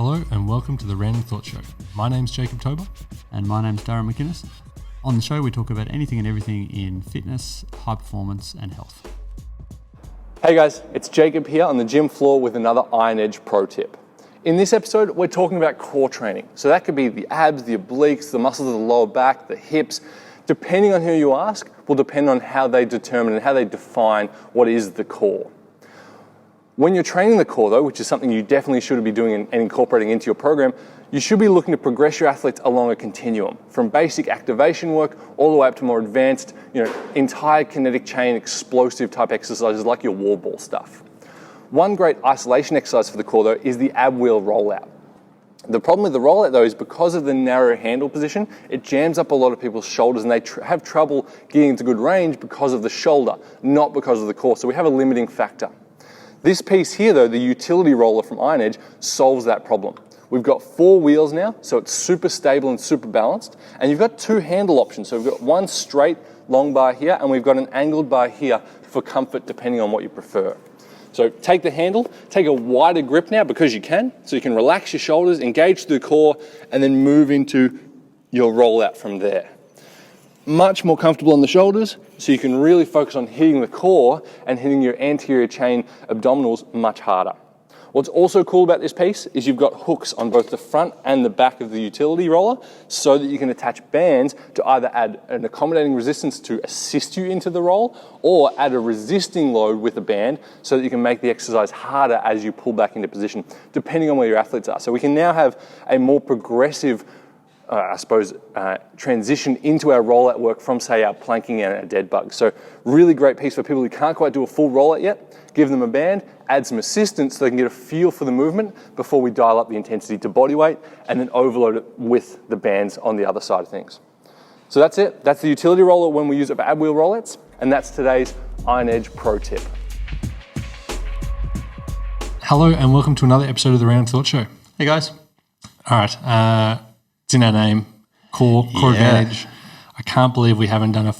Hello and welcome to the Random Thought Show. My name's Jacob Tober. And my name's Darren McInnes. On the show we talk about anything and everything in fitness, high performance and health. Hey guys, it's Jacob here on the gym floor with another Iron Edge pro tip. In this episode, we're talking about core training. So that could be the abs, the obliques, the muscles of the lower back, the hips. Depending on who you ask, will depend on how they determine and how they define what is the core. When you're training the core though, which is something you definitely should be doing and incorporating into your program, you should be looking to progress your athletes along a continuum, from basic activation work all the way up to more advanced, entire kinetic chain, explosive type exercises like your wall ball stuff. One great isolation exercise for the core though is the ab wheel rollout. The problem with the rollout though is because of the narrow handle position, it jams up a lot of people's shoulders and they have trouble getting into good range because of the shoulder, not because of the core. So we have a limiting factor. This piece here though, the utility roller from Iron Edge, solves that problem. We've got 4 wheels now, so it's super stable and super balanced. And you've got 2 handle options. So we've got one straight long bar here, and we've got an angled bar here for comfort depending on what you prefer. So take the handle, take a wider grip now because you can. So you can relax your shoulders, engage through the core, and then move into your rollout from there. Much more comfortable on the shoulders, so you can really focus on hitting the core and hitting your anterior chain abdominals much harder. What's also cool about this piece is you've got hooks on both the front and the back of the utility roller so that you can attach bands to either add an accommodating resistance to assist you into the roll or add a resisting load with a band so that you can make the exercise harder as you pull back into position, depending on where your athletes are. So we can now have a more progressive transition into our rollout work from, say, our planking and our dead bugs. So really great piece for people who can't quite do a full rollout yet. Give them a band, add some assistance so they can get a feel for the movement before we dial up the intensity to body weight and then overload it with the bands on the other side of things. So that's it. That's the utility roller when we use it for ab wheel rollouts, and that's today's Iron Edge pro tip. Hello and welcome to another episode of the Random Thought Show. Hey guys. All right, it's in our name, core advantage. I can't believe we haven't done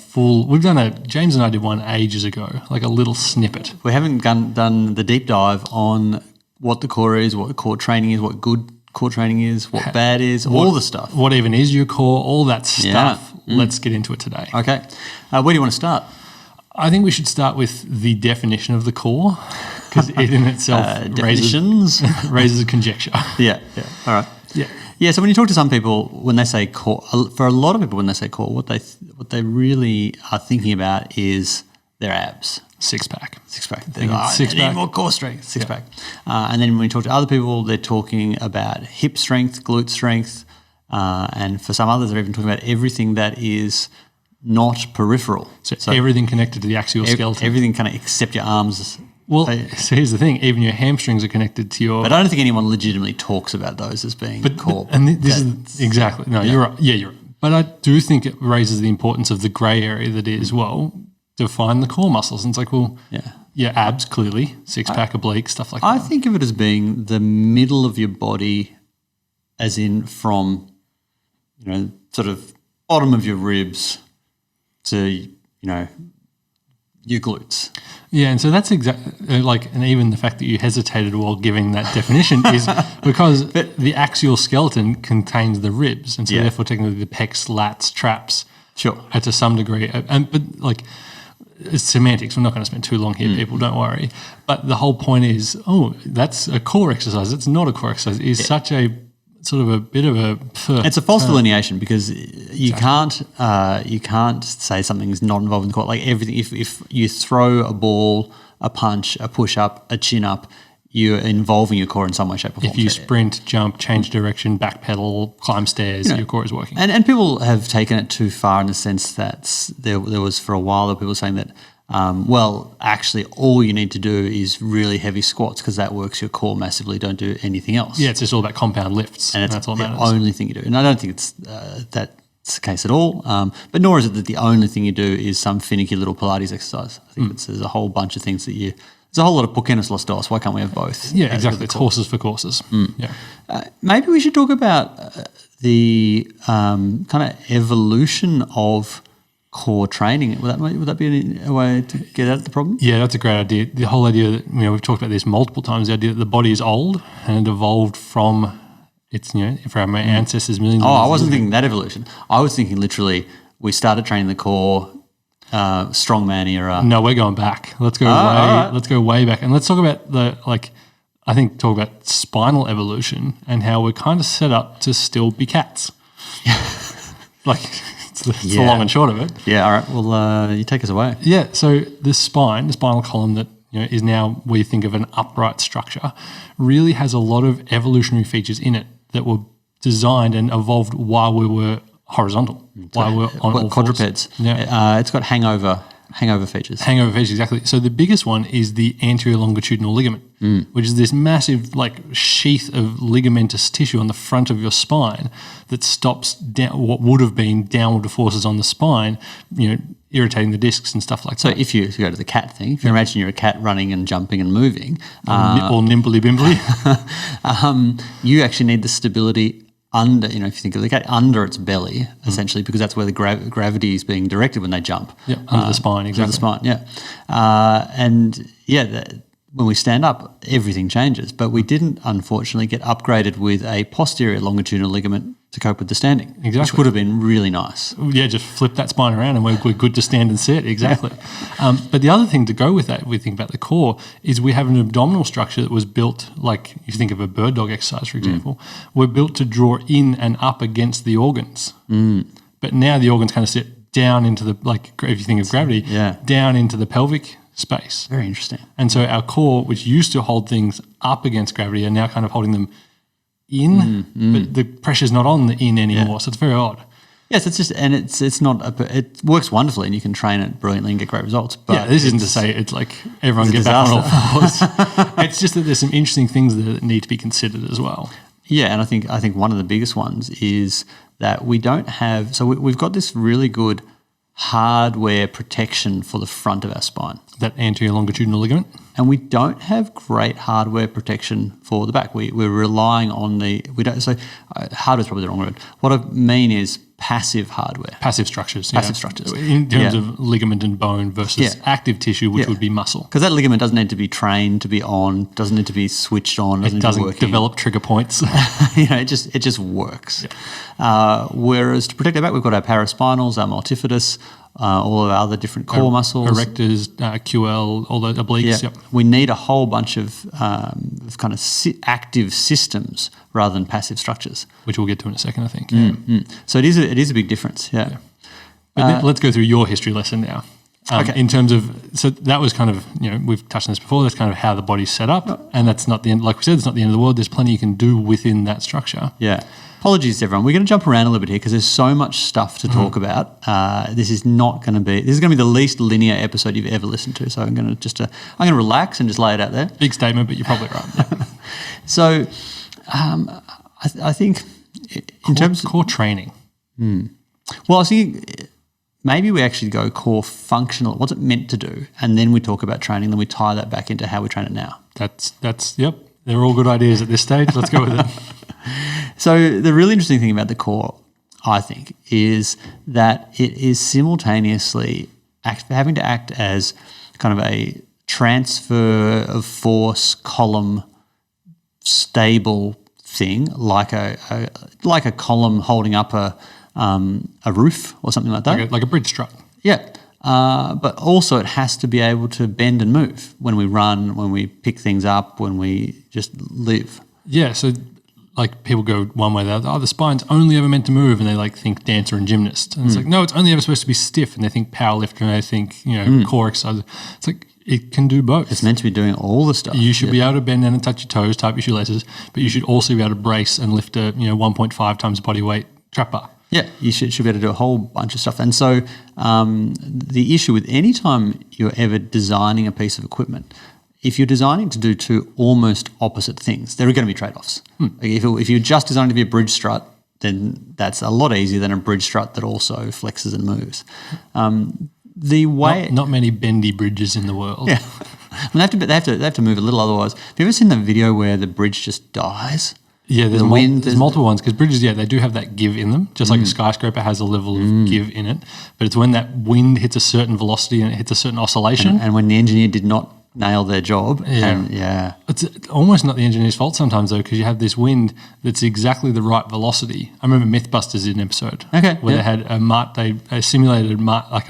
James and I did one ages ago, like a little snippet. We haven't done the deep dive on what the core is, what core training is, what good core training is, what bad is, all the stuff. What even is your core, all that stuff. Let's get into it today. Okay. Where do you want to start? I think we should start with the definition of the core because it in itself raises a conjecture. Yeah. All right. Yeah, so when you talk to some people, when they say core, for a lot of people when they say core, what they really are thinking about is their abs. Six-pack. They need more core strength, six-pack. And then when you talk to other people, they're talking about hip strength, glute strength, and for some others, they're even talking about everything that is not peripheral. So everything connected to the axial skeleton. Everything kind of except your arms. Well, so here's the thing, even your hamstrings are connected to your... But I don't think anyone legitimately talks about those as being core. And this is exactly... No, you're right. Yeah, you're right. But I do think it raises the importance of the grey area that is, define the core muscles. And it's like, your abs, clearly, six-pack, oblique, stuff like that. I think of it as being the middle of your body, as in from, sort of bottom of your ribs to, your glutes. Yeah, and so that's exactly and even the fact that you hesitated while giving that definition is because the axial skeleton contains the ribs, and so therefore technically the pecs, lats, traps, to some degree. But it's semantics. We're not going to spend too long here, people. Don't worry. But the whole point is, that's a core exercise. It's not a core exercise. It's such a sort of a bit of a... It's a false delineation because you can't say something is not involved in the core. Like everything, if you throw a ball, a punch, a push-up, a chin-up, you're involving your core in some way, shape or form. If you sprint, jump, change direction, backpedal, climb stairs, your core is working. And people have taken it too far in the sense that there was for a while people saying that actually all you need to do is really heavy squats because that works your core massively. Don't do anything else. Yeah, it's just all about compound lifts. And that's all the only thing you do. And I don't think it's that's the case at all. But nor is it that the only thing you do is some finicky little Pilates exercise. I think there's a whole bunch of things that there's a whole lot of porquenos los dos. Why can't we have both? Yeah, exactly. It's horses for courses. Yeah. Maybe we should talk about the kind of evolution of core training. Would that be a way to get at the problem? Yeah, that's a great idea. The whole idea that we've talked about this multiple times. The idea that the body is old and it evolved from It's, for our ancestors millions of Oh, years I wasn't ago. thinking that evolution. I was thinking literally we started training the core, strongman era. No, we're going back. Let's go Let's go way back, and let's talk about talk about spinal evolution and how we're kind of set up to still be cats. It's the long and short of it. Yeah, all right. Well, you take us away. Yeah. So the spinal column that is now we think of an upright structure, really has a lot of evolutionary features in it that were designed and evolved while we were horizontal, while we're on all quadrupeds. fours. Yeah. It's got hangover features. Hangover features, exactly. So the biggest one is the anterior longitudinal ligament, which is this massive sheath of ligamentous tissue on the front of your spine that stops down what would have been downward forces on the spine, irritating the discs and stuff like So that. if you go to the cat thing, if you imagine you're a cat running and jumping and moving, All nimbly bimbly. you actually need the stability under, if you think of the cat, under its belly, essentially, because that's where the gravity is being directed when they jump. Yeah, under the spine, exactly. Under the spine, when we stand up, everything changes. But we didn't, unfortunately, get upgraded with a posterior longitudinal ligament to cope with the standing, which would have been really nice. Yeah, just flip that spine around and we're good to stand and sit, exactly. But the other thing to go with that, we think about the core, is we have an abdominal structure that was built, like if you think of a bird dog exercise, for example, we're built to draw in and up against the organs. But now the organs kind of sit down into the, if you think of gravity, down into the pelvic space. Very interesting. And so our core, which used to hold things up against gravity, are now kind of holding them in, but the pressure's not on the in anymore. Yeah. So it's very odd. Yes, it's just, and it's not, it works wonderfully and you can train it brilliantly and get great results. But yeah, this isn't to say it's like everyone get back on all fours. It's just that there's some interesting things that need to be considered as well. Yeah, and I think one of the biggest ones is that we don't have, so we've got this really good hardware protection for the front of our spine. That anterior longitudinal ligament. And we don't have great hardware protection for the back. We're relying on hardware is probably the wrong word. What I mean is passive hardware. Passive structures. Passive structures. In terms of ligament and bone versus active tissue, which would be muscle. Because that ligament doesn't need to be trained to be on, doesn't need to be switched on, it doesn't develop trigger points. It just works. Yeah. Whereas to protect our back, we've got our paraspinals, our multifidus, all of our other different core muscles. Erectors, QL, all the obliques. Yeah. We need a whole bunch of kind of active systems rather than passive structures. Which we'll get to in a second, I think. So it is a big difference, yeah. But let's go through your history lesson now. Okay. In terms of, so that was kind of, we've touched on this before, that's kind of how the body's set up. And that's not the end, like we said, it's not the end of the world. There's plenty you can do within that structure. Yeah. Apologies to everyone. We're going to jump around a little bit here because there's so much stuff to talk about. This is going to be the least linear episode you've ever listened to. So I'm going to relax and just lay it out there. Big statement, but you're probably right. Yeah. So I think in terms of core training. Well, I was thinking maybe we actually go core functional. What's it meant to do? And then we talk about training. Then we tie that back into how we train it now. Yep. They're all good ideas at this stage. Let's go with it. So the really interesting thing about the core, I think, is that it is simultaneously having to act as kind of a transfer of force column stable thing, like a column holding up a roof or something like that. Like a bridge strut. Yeah. But also it has to be able to bend and move when we run, when we pick things up, when we just live. Yeah, so like people go one way or the other, the spine's only ever meant to move, and they think dancer and gymnast. And it's like, no, it's only ever supposed to be stiff, and they think powerlifter, and they think, core exercise. It's like, it can do both. It's meant to be doing all the stuff. You should be able to bend down and touch your toes, tie up your shoelaces, but you should also be able to brace and lift a 1.5 times body weight trap bar. Yeah, you should be able to do a whole bunch of stuff. And so the issue with any time you're ever designing a piece of equipment, if you're designing to do two almost opposite things, there are going to be trade-offs. Like if you're just designing to be a bridge strut, then that's a lot easier than a bridge strut that also flexes and moves. Not many bendy bridges in the world. Yeah, they have to move a little. Otherwise, have you ever seen the video where the bridge just dies? Yeah, there's multiple ones because bridges, they do have that give in them, just like a skyscraper has a level of give in it. But it's when that wind hits a certain velocity and it hits a certain oscillation. And when the engineer did not nail their job. Yeah. It's almost not the engineer's fault sometimes, though, because you have this wind that's exactly the right velocity. I remember Mythbusters did an episode where they had they simulated like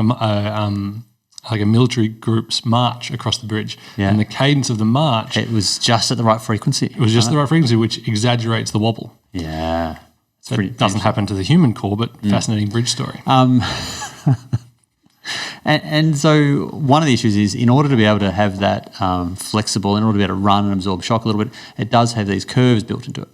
a military group's march across the bridge. Yeah. And the cadence of the march... It was just at the right frequency. It was just the right frequency, which exaggerates the wobble. Yeah. It doesn't happen to the human core, but fascinating bridge story. And so one of the issues is, in order to be able to have that flexible, in order to be able to run and absorb shock a little bit, it does have these curves built into it.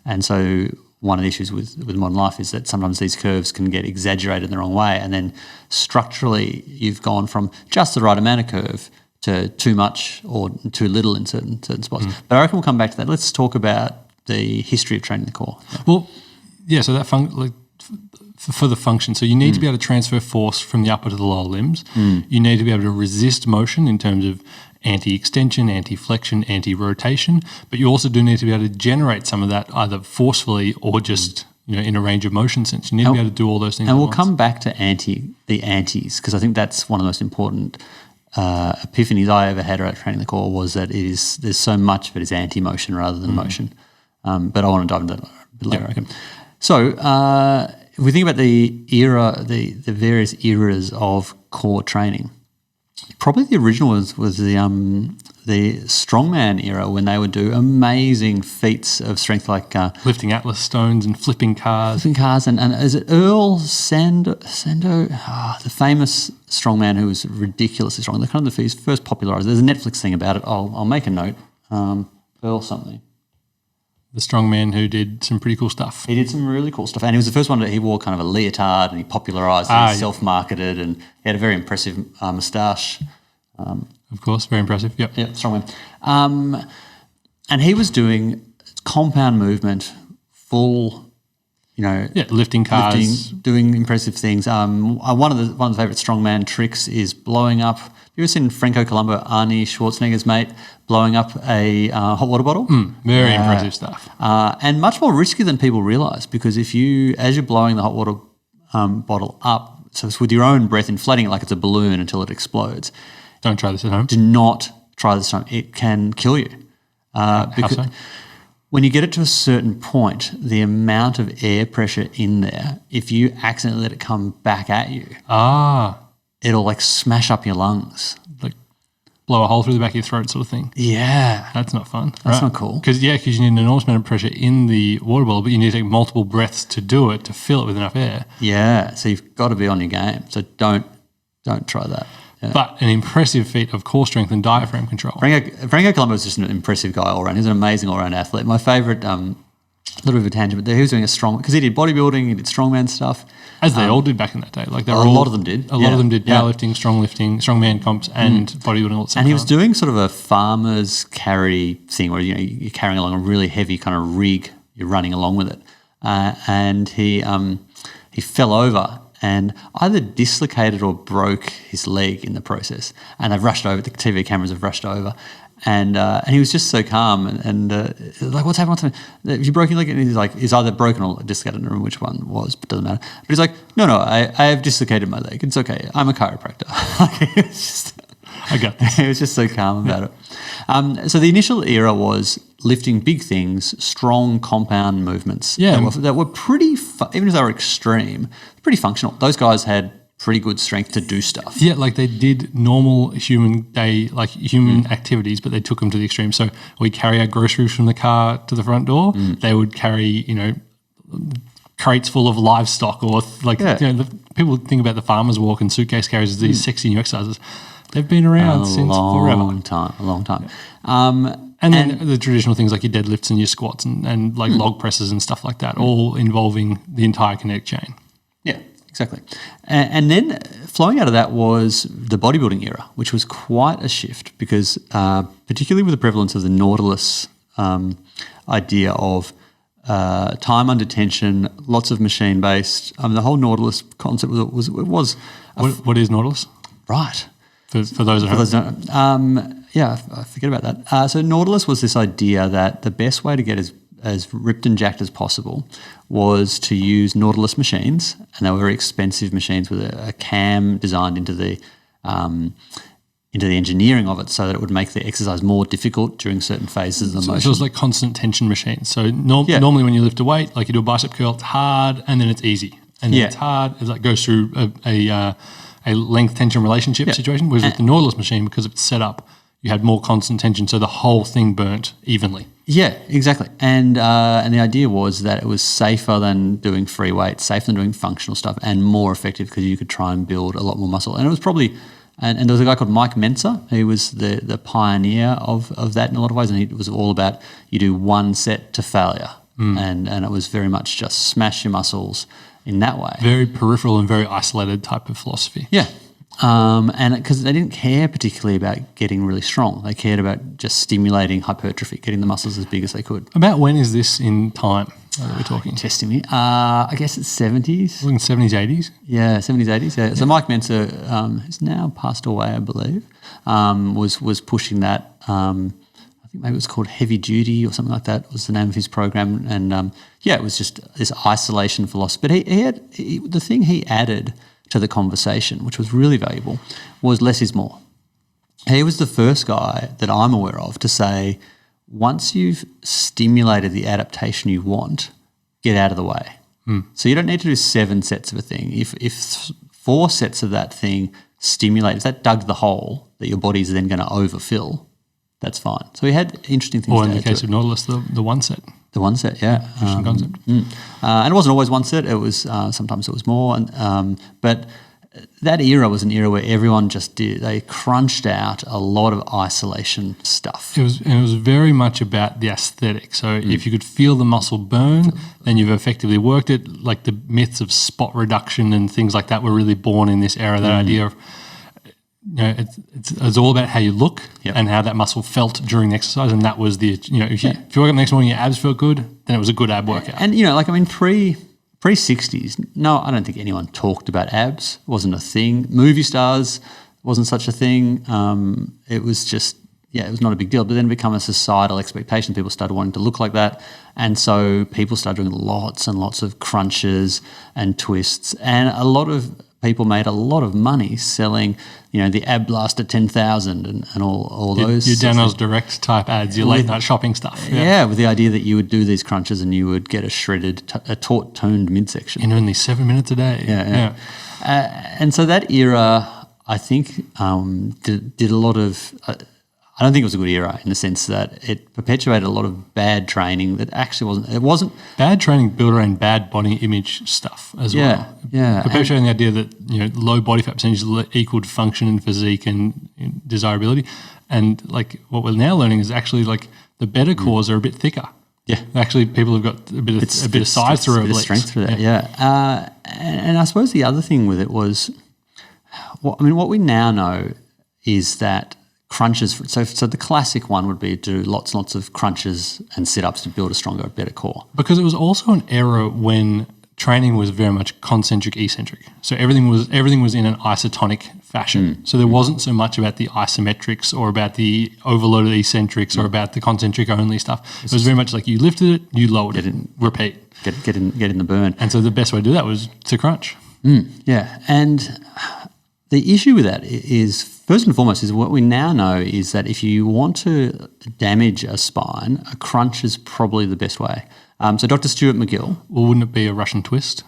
And so one of the issues with modern life is that sometimes these curves can get exaggerated in the wrong way, and then structurally you've gone from just the right amount of curve to too much or too little in certain spots. But I reckon we'll come back to that. Let's talk about the history of training the core. Well, yeah, so that for the function. So you need to be able to transfer force from the upper to the lower limbs. You need to be able to resist motion in terms of anti-extension, anti-flexion, anti-rotation, but you also do need to be able to generate some of that either forcefully or just in a range of motion sense. You need to be able to do all those things. And we'll come back to the antis, because I think that's one of the most important epiphanies I ever had about training the core, was that there's so much of it is anti-motion rather than motion. But I want to dive into that a bit later. Okay. So if we think about the various eras of core training, probably the original was the strongman era, when they would do amazing feats of strength, like lifting Atlas stones and flipping cars. And is it Earl Sando, the famous strongman who was ridiculously strong? They're kind of his first popularised. There's a Netflix thing about it. I'll make a note. Earl something. The strong man who did some pretty cool stuff. He did some really cool stuff. And he was the first one he wore kind of a leotard, and he popularised and self-marketed, and he had a very impressive moustache. Of course, very impressive. Yep. Yeah, strong man. And he was doing compound movement, full, lifting cars. Doing impressive things. One of the favourite strongman tricks is blowing up. You ever seen Franco Columbu, Arnie Schwarzenegger's mate, blowing up a hot water bottle? Very impressive stuff. And much more risky than people realise, because as you're blowing the hot water bottle up, so it's with your own breath, inflating it like it's a balloon until it explodes. Don't try this at home. Do not try this at home. It can kill you. Because How so? When you get it to a certain point, the amount of air pressure in there, if you accidentally let it come back at you, it'll like smash up your lungs. Like blow a hole through the back of your throat sort of thing. Yeah. That's not fun. That's not cool. Because you need an enormous amount of pressure in the water bottle, but you need to take multiple breaths to do it, to fill it with enough air. Yeah. So you've got to be on your game. So don't try that. Yeah. But an impressive feat of core strength and diaphragm control. Franco Columbu was just an impressive guy all around. He's an amazing all-round athlete. My favourite, a little bit of a tangent, but he was doing because he did bodybuilding, he did strongman stuff. As they all did back in that day. Like a lot of them did. A lot of them did powerlifting, strongman comps, and bodybuilding all at the same And he time. was doing sort of a farmer's carry thing where you're carrying along a really heavy kind of rig, you're running along with it. And he fell over and either dislocated or broke his leg in the process. And they've rushed over, the TV cameras have rushed over. And he was just so calm and like, what's happened? Have you broken your leg? And he's like, it's either broken or dislocated. I don't remember which one it was, but it doesn't matter. But he's like, no, I have dislocated my leg. It's okay. I'm a chiropractor. I got this. He was just so calm about it. So the initial era was lifting big things, strong compound movements that were pretty, even if they were extreme, pretty functional. Those guys had pretty good strength to do stuff. Yeah, like they did normal human activities, but they took them to the extreme. So we carry our groceries from the car to the front door. They would carry, crates full of livestock, or people think about the farmer's walk and suitcase carries as these sexy new exercises. They've been around since forever. A long time. And then the traditional things like your deadlifts and your squats and like log presses and stuff like that, all involving the entire kinetic chain. Yeah, exactly. And then flowing out of that was the bodybuilding era, which was quite a shift because particularly with the prevalence of the Nautilus idea of time under tension, lots of machine-based. The whole Nautilus concept was What is Nautilus? Right. For those at home. I forget about that. So Nautilus was this idea that the best way to get as ripped and jacked as possible was to use Nautilus machines, and they were very expensive machines with a cam designed into the into the engineering of it so that it would make the exercise more difficult during certain phases of the motion. So it's like constant tension machines. So normally when you lift a weight, like you do a bicep curl, it's hard and then it's easy. And then it's hard. It like goes through a length tension relationship situation. Whereas with the Nautilus machine, because of its setup, you had more constant tension, so the whole thing burnt evenly. Yeah, exactly. And the idea was that it was safer than doing free weights, safer than doing functional stuff, and more effective because you could try and build a lot more muscle. And it was probably, and there was a guy called Mike Menzer, who was the pioneer of that in a lot of ways, and it was all about you do one set to failure, and it was very much just smash your muscles in that way. Very peripheral and very isolated type of philosophy. Yeah. And because they didn't care particularly about getting really strong. They cared about just stimulating hypertrophy, getting the muscles as big as they could. About when is this in time that we're talking? Testing me. I guess it's 70s. Looking 70s, 80s? Yeah, 70s, 80s. Yeah. So Mike Menzer, who's now passed away, I believe, was pushing that. I think maybe it was called Heavy Duty or something like that was the name of his program. And it was just this isolation philosophy. But the thing he added to the conversation, which was really valuable, was less is more. He was the first guy that I'm aware of to say, once you've stimulated the adaptation you want, get out of the way. So you don't need to do 7 sets of a thing. If 4 sets of that thing stimulate, if that dug the hole that your body's then going to overfill, that's fine. So he had interesting things to add to it. Or in the case of Nautilus, the one set. The one set, yeah. Interesting concept. And it wasn't always one set. It was sometimes it was more. But that era was an era where everyone they crunched out a lot of isolation stuff. It was very much about the aesthetic. So if you could feel the muscle burn, then you've effectively worked it. Like the myths of spot reduction and things like that were really born in this era. That idea of, it's all about how you look and how that muscle felt during the exercise, and that was the if you woke up the next morning your abs felt good, then it was a good ab workout. And pre 60s, no, I don't think anyone talked about abs. It wasn't a thing. Movie stars wasn't such a thing. It was just it was not a big deal. But then it became a societal expectation. People started wanting to look like that, and so people started doing lots and lots of crunches and twists, and a lot of people made a lot of money selling, the Ab Blaster 10,000 and all those. Your Daniel's Direct type ads, your late night shopping stuff. Yeah, with the idea that you would do these crunches and you would get a shredded, a taut toned midsection. In only 7 minutes a day. Yeah. And so that era, I think, did a lot of... I don't think it was a good era in the sense that it perpetuated a lot of bad training that actually wasn't. It wasn't bad training built around bad body image stuff as well. Yeah, perpetuating the idea that low body fat percentage equaled function and physique and desirability, and like what we're now learning is actually like the better cores are a bit thicker. Yeah, actually, people have got a bit of size through a bit of strength through that. Yeah, and I suppose the other thing with it was, what we now know is that crunches. So the classic one would be do lots and lots of crunches and sit-ups to build a stronger, better core. Because it was also an era when training was very much concentric, eccentric. So everything was in an isotonic fashion. So there wasn't so much about the isometrics or about the overloaded eccentrics or about the concentric only stuff. It was very much like you lifted it, you lowered it, repeat. Get in the burn. And so the best way to do that was to crunch. Yeah, and the issue with that is, first and foremost, is what we now know is that if you want to damage a spine, a crunch is probably the best way. So Dr. Stuart McGill. Well, wouldn't it be a Russian twist?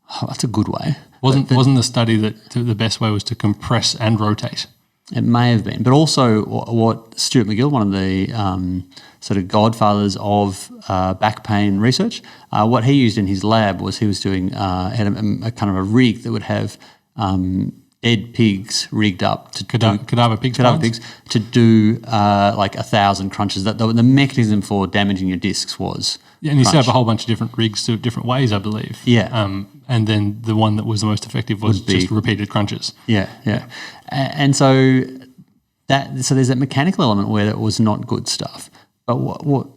Oh, that's a good way. Wasn't the study that the best way was to compress and rotate? It may have been. But also what Stuart McGill, one of the sort of godfathers of back pain research, what he used in his lab was he was doing had a kind of a rig that would have dead pigs rigged up to cadaver pigs to do like 1,000 crunches. That the mechanism for damaging your discs was and you set up a whole bunch of different rigs to different ways, I believe. Yeah. And then the one that was the most effective was just repeated crunches. Yeah. And so there's that mechanical element where it was not good stuff. But what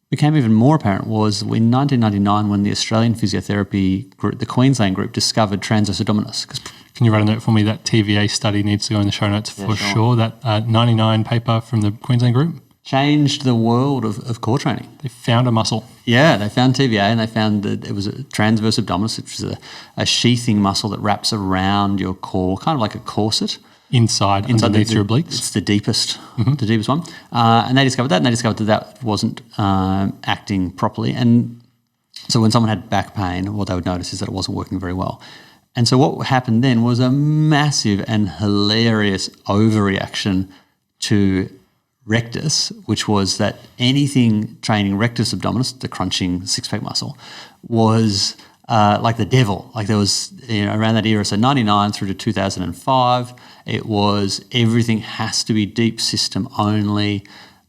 became even more apparent was in 1999 when the Australian Physiotherapy Group, the Queensland group, discovered transverse abdominis. Can you write a note for me? That TVA study needs to go in the show notes for sure. That 99 paper from the Queensland group changed the world of core training. They found a muscle. Yeah, they found TVA and they found that it was a transverse abdominis, which is a sheathing muscle that wraps around your core, kind of like a corset. inside underneath your obliques. It's the deepest one. And they discovered that, and they discovered that wasn't acting properly. And so when someone had back pain, what they would notice is that it wasn't working very well. And so what happened then was a massive and hilarious overreaction to rectus, which was that anything training rectus abdominis, the crunching six-pack muscle, was like the devil. Like there was, around that era, so 99 through to 2005, it was everything has to be deep system only,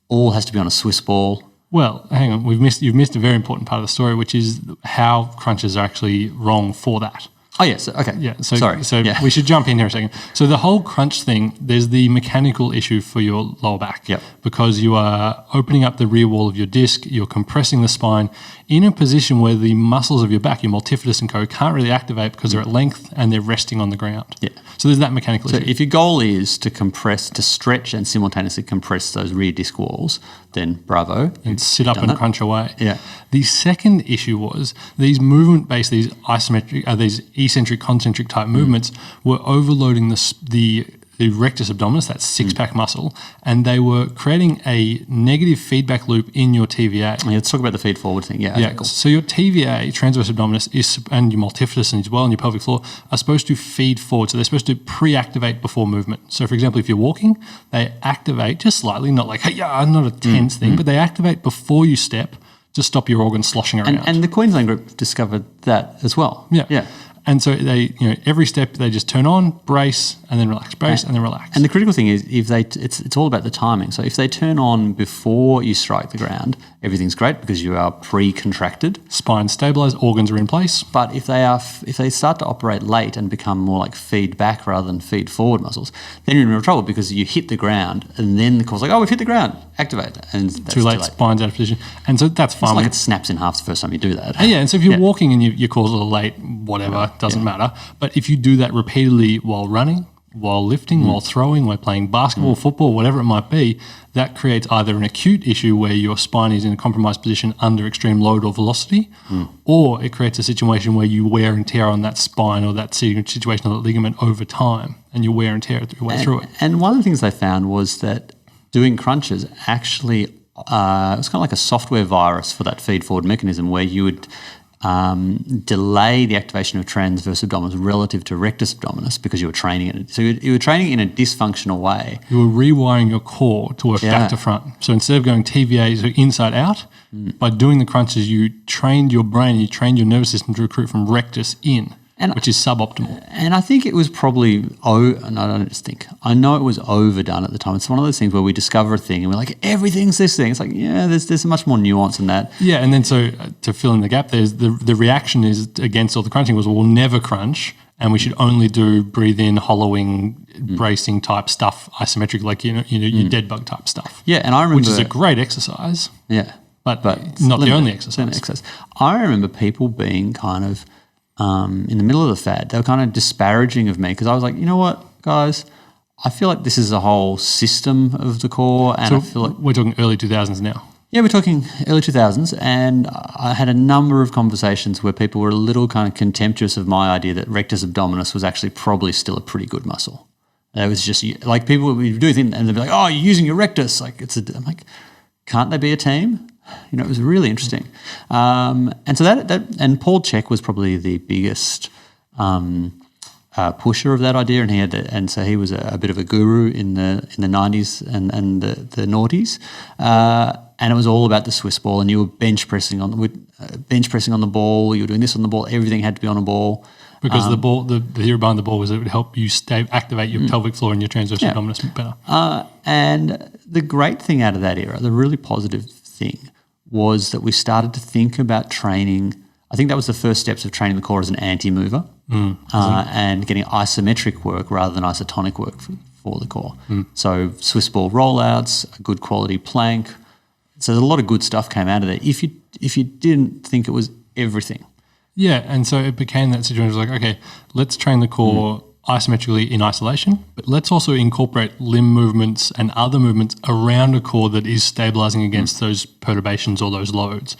all has to be on a Swiss ball. Well, hang on, you've missed a very important part of the story, which is how crunches are actually wrong for that. Oh, yes. Okay. Yeah. So, sorry. We should jump in here a second. So the whole crunch thing, there's the mechanical issue for your lower back. Yep. Because you are opening up the rear wall of your disc, you're compressing the spine in a position where the muscles of your back, your multifidus and co, can't really activate because they're at length and they're resting on the ground. Yeah. So there's that mechanical issue. So if your goal is to stretch and simultaneously compress those rear disc walls, then bravo. And sit up and crunch away. Yeah. The second issue was these movement-based, these eccentric, concentric type movements were overloading the rectus abdominis, that six-pack muscle, and they were creating a negative feedback loop in your TVA. Yeah, let's talk about the feed forward thing. Yeah, okay, cool. So your TVA, transverse abdominis, and your multifidus as well, and your pelvic floor are supposed to feed forward. So they're supposed to pre-activate before movement. So for example, if you're walking, they activate just slightly, not like, hey, yeah, not a tense thing, but they activate before you step to stop your organs sloshing around. And the Queensland group discovered that as well. Yeah. And so they, every step they just turn on, brace, and then relax, brace, and then relax. And the critical thing is it's all about the timing. So if they turn on before you strike the ground, everything's great because you are pre-contracted. Spine stabilized, organs are in place. But if they start to operate late and become more like feed back rather than feed forward muscles, then you're in real trouble because you hit the ground and then the core's like, oh, we've hit the ground, activate. And that's too late, spine's out of position. And so that's fine. It's like it snaps in half the first time you do that. And so if you're walking and your core's a little late, whatever, doesn't matter. But if you do that repeatedly while running, while lifting, while throwing, while playing basketball, football, whatever it might be, that creates either an acute issue where your spine is in a compromised position under extreme load or velocity, or it creates a situation where you wear and tear on that spine or that situation of the ligament over time, and you wear and tear your way through it. And one of the things they found was that doing crunches actually, it was kind of like a software virus for that feed forward mechanism where you would delay the activation of transverse abdominis relative to rectus abdominis because you were training it. So you were training in a dysfunctional way. You were rewiring your core to work back to front. So instead of going TVA, so inside out, by doing the crunches, you trained your brain, you trained your nervous system to recruit from rectus in, which is suboptimal. And I think it was probably, I know it was overdone at the time. It's one of those things where we discover a thing and we're like, everything's this thing. It's like, there's much more nuance than that. Yeah, and then so to fill in the gap, there's the reaction is against all the crunching was, we'll never crunch and we should only do breathe in, hollowing, bracing type stuff, isometric, like, your dead bug type stuff. Yeah, and I remember... Which is a great exercise. Yeah. But not the only exercise. I remember people being kind of... in the middle of the fad, they were kind of disparaging of me because I was like, you know what, guys, I feel like this is a whole system of the core, and so I feel like we're talking early 2000s now. Yeah, we're talking early 2000s, and I had a number of conversations where people were a little kind of contemptuous of my idea that rectus abdominis was actually probably still a pretty good muscle. It was just like people would do things and they'd be like, "Oh, you're using your rectus." Like I'm like, can't they be a team? It was really interesting. And so that and Paul Check was probably the biggest pusher of that idea, and and so he was a bit of a guru in the 90s and the noughties. And it was all about the Swiss ball, and you were bench pressing on the ball. You were doing this on the ball. Everything had to be on a ball. Because the ball, the theory behind the ball was it would help you activate your pelvic floor and your transverse abdominis better. And the great thing out of that era, the really positive thing, was that we started to think about training. I think that was the first steps of training the core as an anti-mover and getting isometric work rather than isotonic work for the core. So Swiss ball rollouts, a good quality plank. So a lot of good stuff came out of there if you didn't think it was everything. Yeah, and so it became that situation. It was like, okay, let's train the core isometrically in isolation, but let's also incorporate limb movements and other movements around a core that is stabilizing against those perturbations or those loads.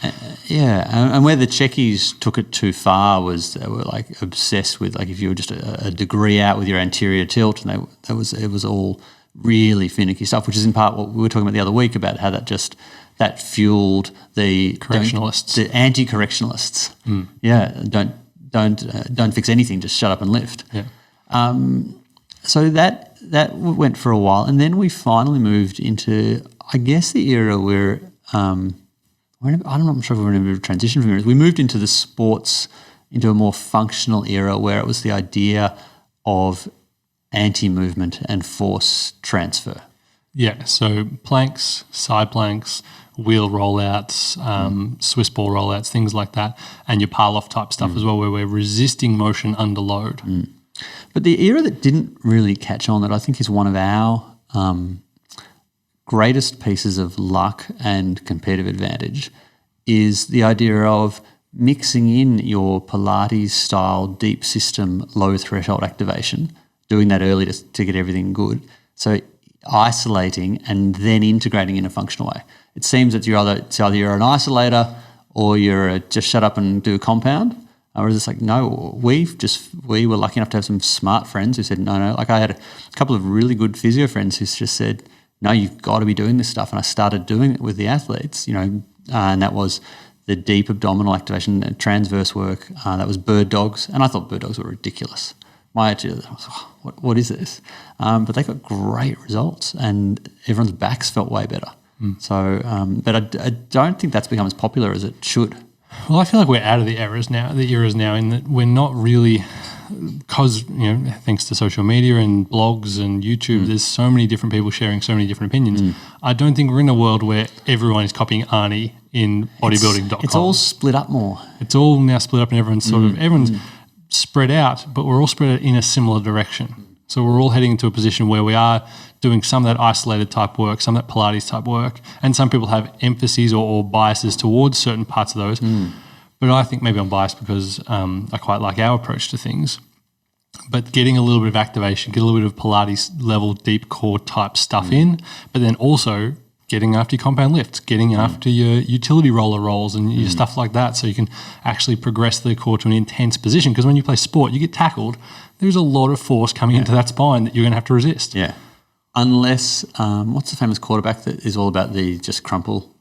And where the Czechies took it too far was they were like obsessed with, like, if you were just a degree out with your anterior tilt, and it was all really finicky stuff, which is in part what we were talking about the other week about how that fueled the correctionalists, the anti-correctionalists. Don't fix anything, just shut up and lift. So that went for a while, and then we finally moved into, I guess, the I'm not sure if we're in a transition from here. We moved into the sports, into a more functional era where it was the idea of anti-movement and force transfer. Yeah, so planks, side planks, wheel rollouts, Swiss ball rollouts, things like that, and your Parloff type stuff as well, where we're resisting motion under load. But the era that didn't really catch on, that I think is one of our greatest pieces of luck and competitive advantage, is the idea of mixing in your Pilates-style deep system low threshold activation, doing that early to get everything good. So isolating and then integrating in a functional way. It seems that it's either you're an isolator or you're just shut up and do a compound. Or is it like, no, we were lucky enough to have some smart friends who said, no. Like, I had a couple of really good physio friends who just said, no, you've got to be doing this stuff. And I started doing it with the athletes, and that was the deep abdominal activation and transverse work. That was bird dogs. And I thought bird dogs were ridiculous. I was like, what is this? But they got great results, and everyone's backs felt way better. So, but I don't think that's become as popular as it should. Well, I feel like we're out of the eras now, in that we're not really, because, thanks to social media and blogs and YouTube, there's so many different people sharing so many different opinions. I don't think we're in a world where everyone is copying Arnie in bodybuilding.com. It's all split up more. It's all now split up, and everyone's spread out, but we're all spread out in a similar direction. So we're all heading into a position where we are doing some of that isolated type work, some of that Pilates type work, and some people have emphases or biases towards certain parts of those. But I think maybe I'm biased because I quite like our approach to things. But getting a little bit of activation, get a little bit of Pilates level deep core type stuff in, but then also getting after your compound lifts, getting after your utility roller rolls and your stuff like that, so you can actually progress the core to an intense position. Because when you play sport, you get tackled, there's a lot of force coming into that spine that you're going to have to resist. Yeah. Unless, what's the famous quarterback that is all about the just crumple?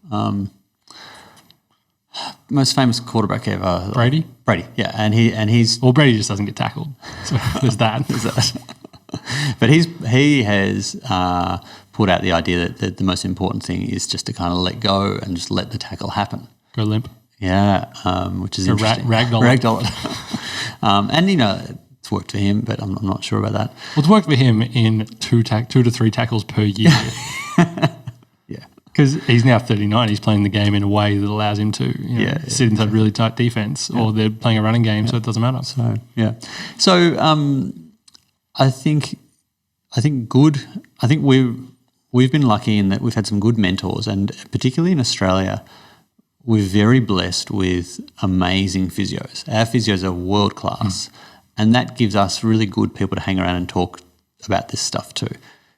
Most famous quarterback ever. Brady, yeah. And he's... Well, Brady just doesn't get tackled. So there's that. But he has put out the idea that the most important thing is just to kind of let go and just let the tackle happen. Go limp. Yeah, which is interesting. Ragdoll it. And, it's worked for him, but I'm not sure about that. Well, it's worked for him in 2 to 3 tackles per year. Yeah. Because he's now 39. He's playing the game in a way that allows him to sit inside really tight defense, or they're playing a running game, so it doesn't matter. So, yeah. So, I think we've been lucky in that we've had some good mentors, and particularly in Australia, we're very blessed with amazing physios. Our physios are world class, and that gives us really good people to hang around and talk about this stuff too.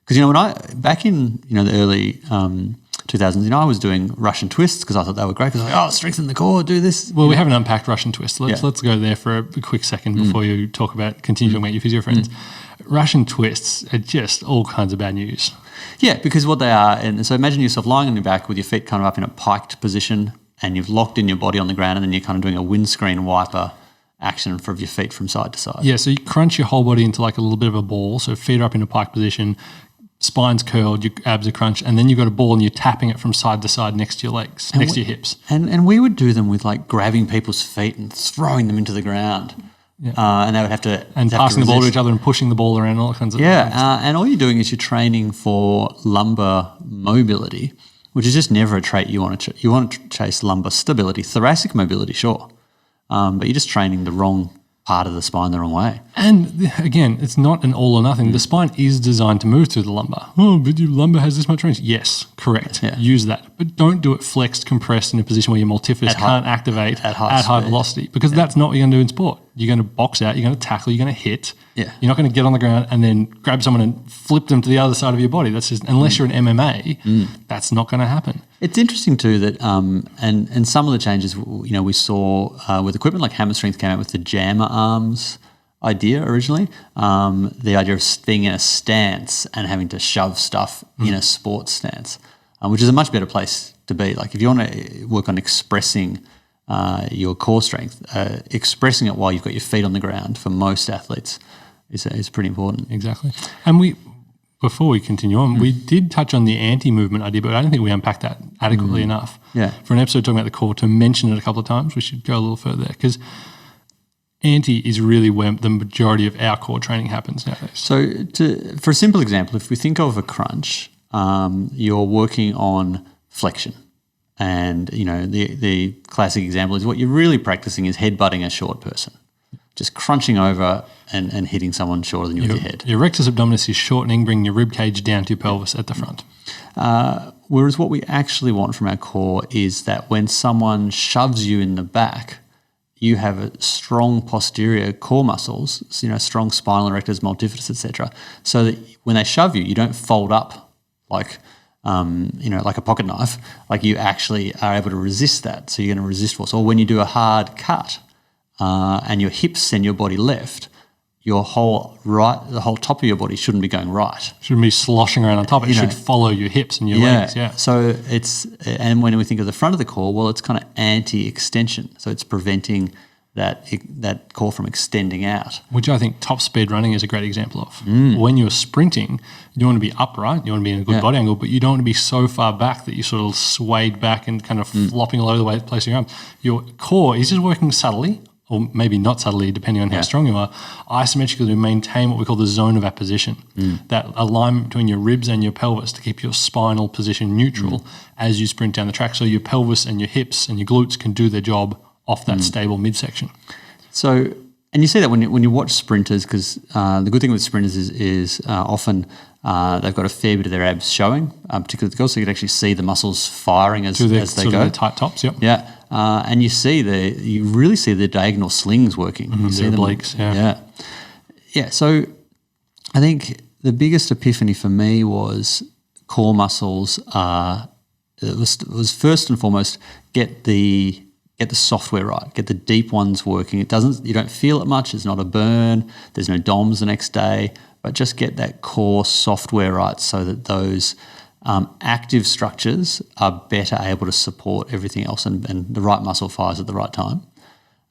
Because when back in the early 2000s, I was doing Russian twists because I thought they were great. Because strengthen the core, do this. Well, we haven't unpacked Russian twists. Let's go there for a quick second before you continue talking about your physio friends. Russian twists are just all kinds of bad news. Yeah, because what they are, and so imagine yourself lying on your back with your feet kind of up in a piked position, and you've locked in your body on the ground, and then you're kind of doing a windscreen wiper action for your feet from side to side. Yeah, so you crunch your whole body into like a little bit of a ball. So feet are up in a pike position, spine's curled, your abs are crunched, and then you've got a ball and you're tapping it from side to side next to your legs, next to your hips. And we would do them with like grabbing people's feet and throwing them into the ground. Yeah. And they would have to... And passing the ball to each other and pushing the ball around, all kinds of things. And all you're doing is you're training for lumbar mobility, which is just never a trait you want to you want to chase lumbar stability. Thoracic mobility, sure. But you're just training the wrong part of the spine the wrong way. And again, it's not an all or nothing. The spine is designed to move through the lumbar. Oh, but your lumbar has this much range. Yes, correct. Yeah. Use that. But don't do it flexed, compressed in a position where your multifidus can't activate at high velocity, because that's not what you're going to do in sport. you're going to box out, you're going to tackle, you're going to hit. Yeah. You're not going to get on the ground and then grab someone and flip them to the other side of your body. That's just, unless you're an MMA, that's not going to happen. It's interesting too that, and some of the changes, we saw with equipment like Hammer Strength came out with the jammer arms idea originally. The idea of being in a stance and having to shove stuff in a sports stance, which is a much better place to be. Like if you want to work on expressing your core strength, expressing it while you've got your feet on the ground for most athletes is pretty important. Exactly. And before we continue on, we did touch on the anti-movement idea, but I don't think we unpacked that adequately enough. Yeah. For an episode talking about the core, to mention it a couple of times, we should go a little further there, because anti is really where the majority of our core training happens nowadays. So for a simple example, if we think of a crunch, you're working on flexion. And, the classic example is what you're really practicing is headbutting a short person, just crunching over and hitting someone shorter than you with your head. Your rectus abdominis is shortening, bringing your rib cage down to your pelvis at the front. Whereas what we actually want from our core is that when someone shoves you in the back, you have a strong posterior core muscles, strong spinal erectors, multifidus, etc., so that when they shove you, you don't fold up like a pocket knife. Like you actually are able to resist that. So you're going to resist force. Or when you do a hard cut and your hips send your body left, the whole top of your body shouldn't be going right. Shouldn't be sloshing around on top. It should follow your hips and your legs. Yeah. So and when we think of the front of the core, well, it's kind of anti-extension. So it's preventing that core from extending out. Which I think top speed running is a great example of. When you're sprinting, you want to be upright, you want to be in a good body angle, but you don't want to be so far back that you're sort of swayed back and kind of flopping all over the place your arm. Your core is just working subtly, or maybe not subtly, depending on how strong you are, isometrically to maintain what we call the zone of apposition, that alignment between your ribs and your pelvis to keep your spinal position neutral as you sprint down the track, so your pelvis and your hips and your glutes can do their job off that stable midsection. So, and you see that when you watch sprinters, because the good thing with sprinters is often they've got a fair bit of their abs showing, particularly the girls, so you can actually see the muscles firing as they go. Their tight tops, yep. Yeah, and you really see the diagonal slings working. You see the obliques, yeah. So, I think the biggest epiphany for me was core muscles. It was first and foremost get the software right, get the deep ones working. You don't feel it much. It's not a burn. There's no DOMs the next day, but just get that core software right so that those active structures are better able to support everything else and the right muscle fires at the right time.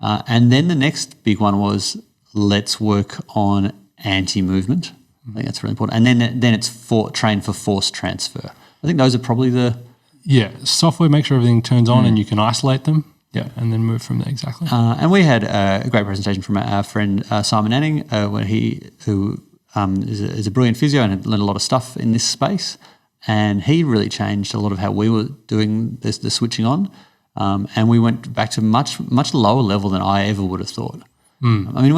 And then the next big one was let's work on anti-movement. I think that's really important. And then it's train for force transfer. I think those are probably software, make sure everything turns on and you can isolate them. Yeah, and then move from there, exactly. And we had a great presentation from our friend Simon Anning, who is a brilliant physio and had learned a lot of stuff in this space. And he really changed a lot of how we were doing the switching on. And we went back to much lower level than I ever would have thought. I mean,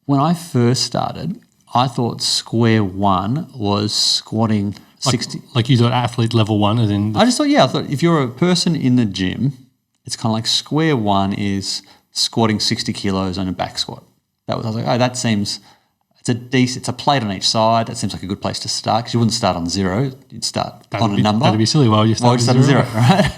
when I first started, I thought square one was squatting 60. Like you thought athlete level one, as in... I thought if you're a person in the gym, it's kind of like square one is squatting 60 kilos on a back squat. I was like, that seems, it's a plate on each side. That seems like a good place to start, because you wouldn't start on zero. You'd start on a number. That'd be silly. Why would you start on zero, right?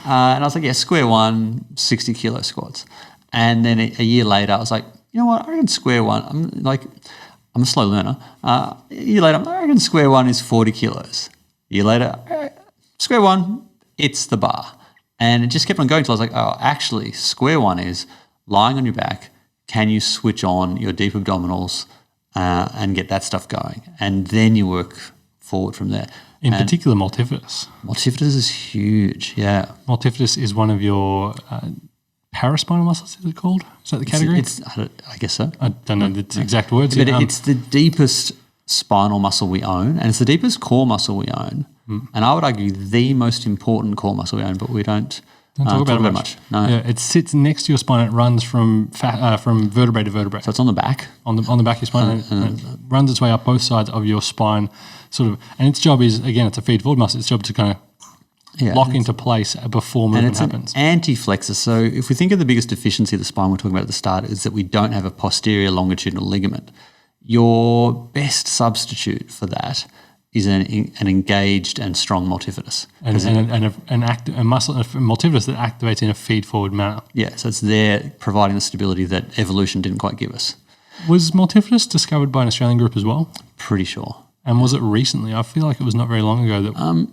And I was like, square one, 60 kilo squats. And then a year later, I was like, you know what? I reckon square one, I'm a slow learner. A year later, I reckon square one is 40 kilos. A year later, square one, it's the bar. And it just kept on going until I was like, actually, square one is lying on your back. Can you switch on your deep abdominals and get that stuff going? And then you work forward from there. In particular, multifidus. Multifidus is huge, yeah. Multifidus is one of your paraspinal muscles, is it called? Is that the category? I guess so. I don't know the exact words. But it's the deepest spinal muscle we own, and it's the deepest core muscle we own. And I would argue the most important core muscle we own, but we don't talk about it much. No. Yeah, it sits next to your spine. It runs from vertebrae to vertebrae. So it's on the back? On the back of your spine. And it runs its way up both sides of your spine, sort of. And its job is, again, it's a feed forward muscle. Its job to kind of lock into place before And movement it's happens. an anti-flexor. So if we think of the biggest deficiency of the spine we're talking about at the start is that we don't have a posterior longitudinal ligament. Your best substitute for that is an engaged and strong multifidus. And a muscle, a multifidus that activates in a feed-forward manner. Yeah, so it's there providing the stability that evolution didn't quite give us. Was multifidus discovered by an Australian group as well? Pretty sure. And was it recently? I feel like it was not very long ago that...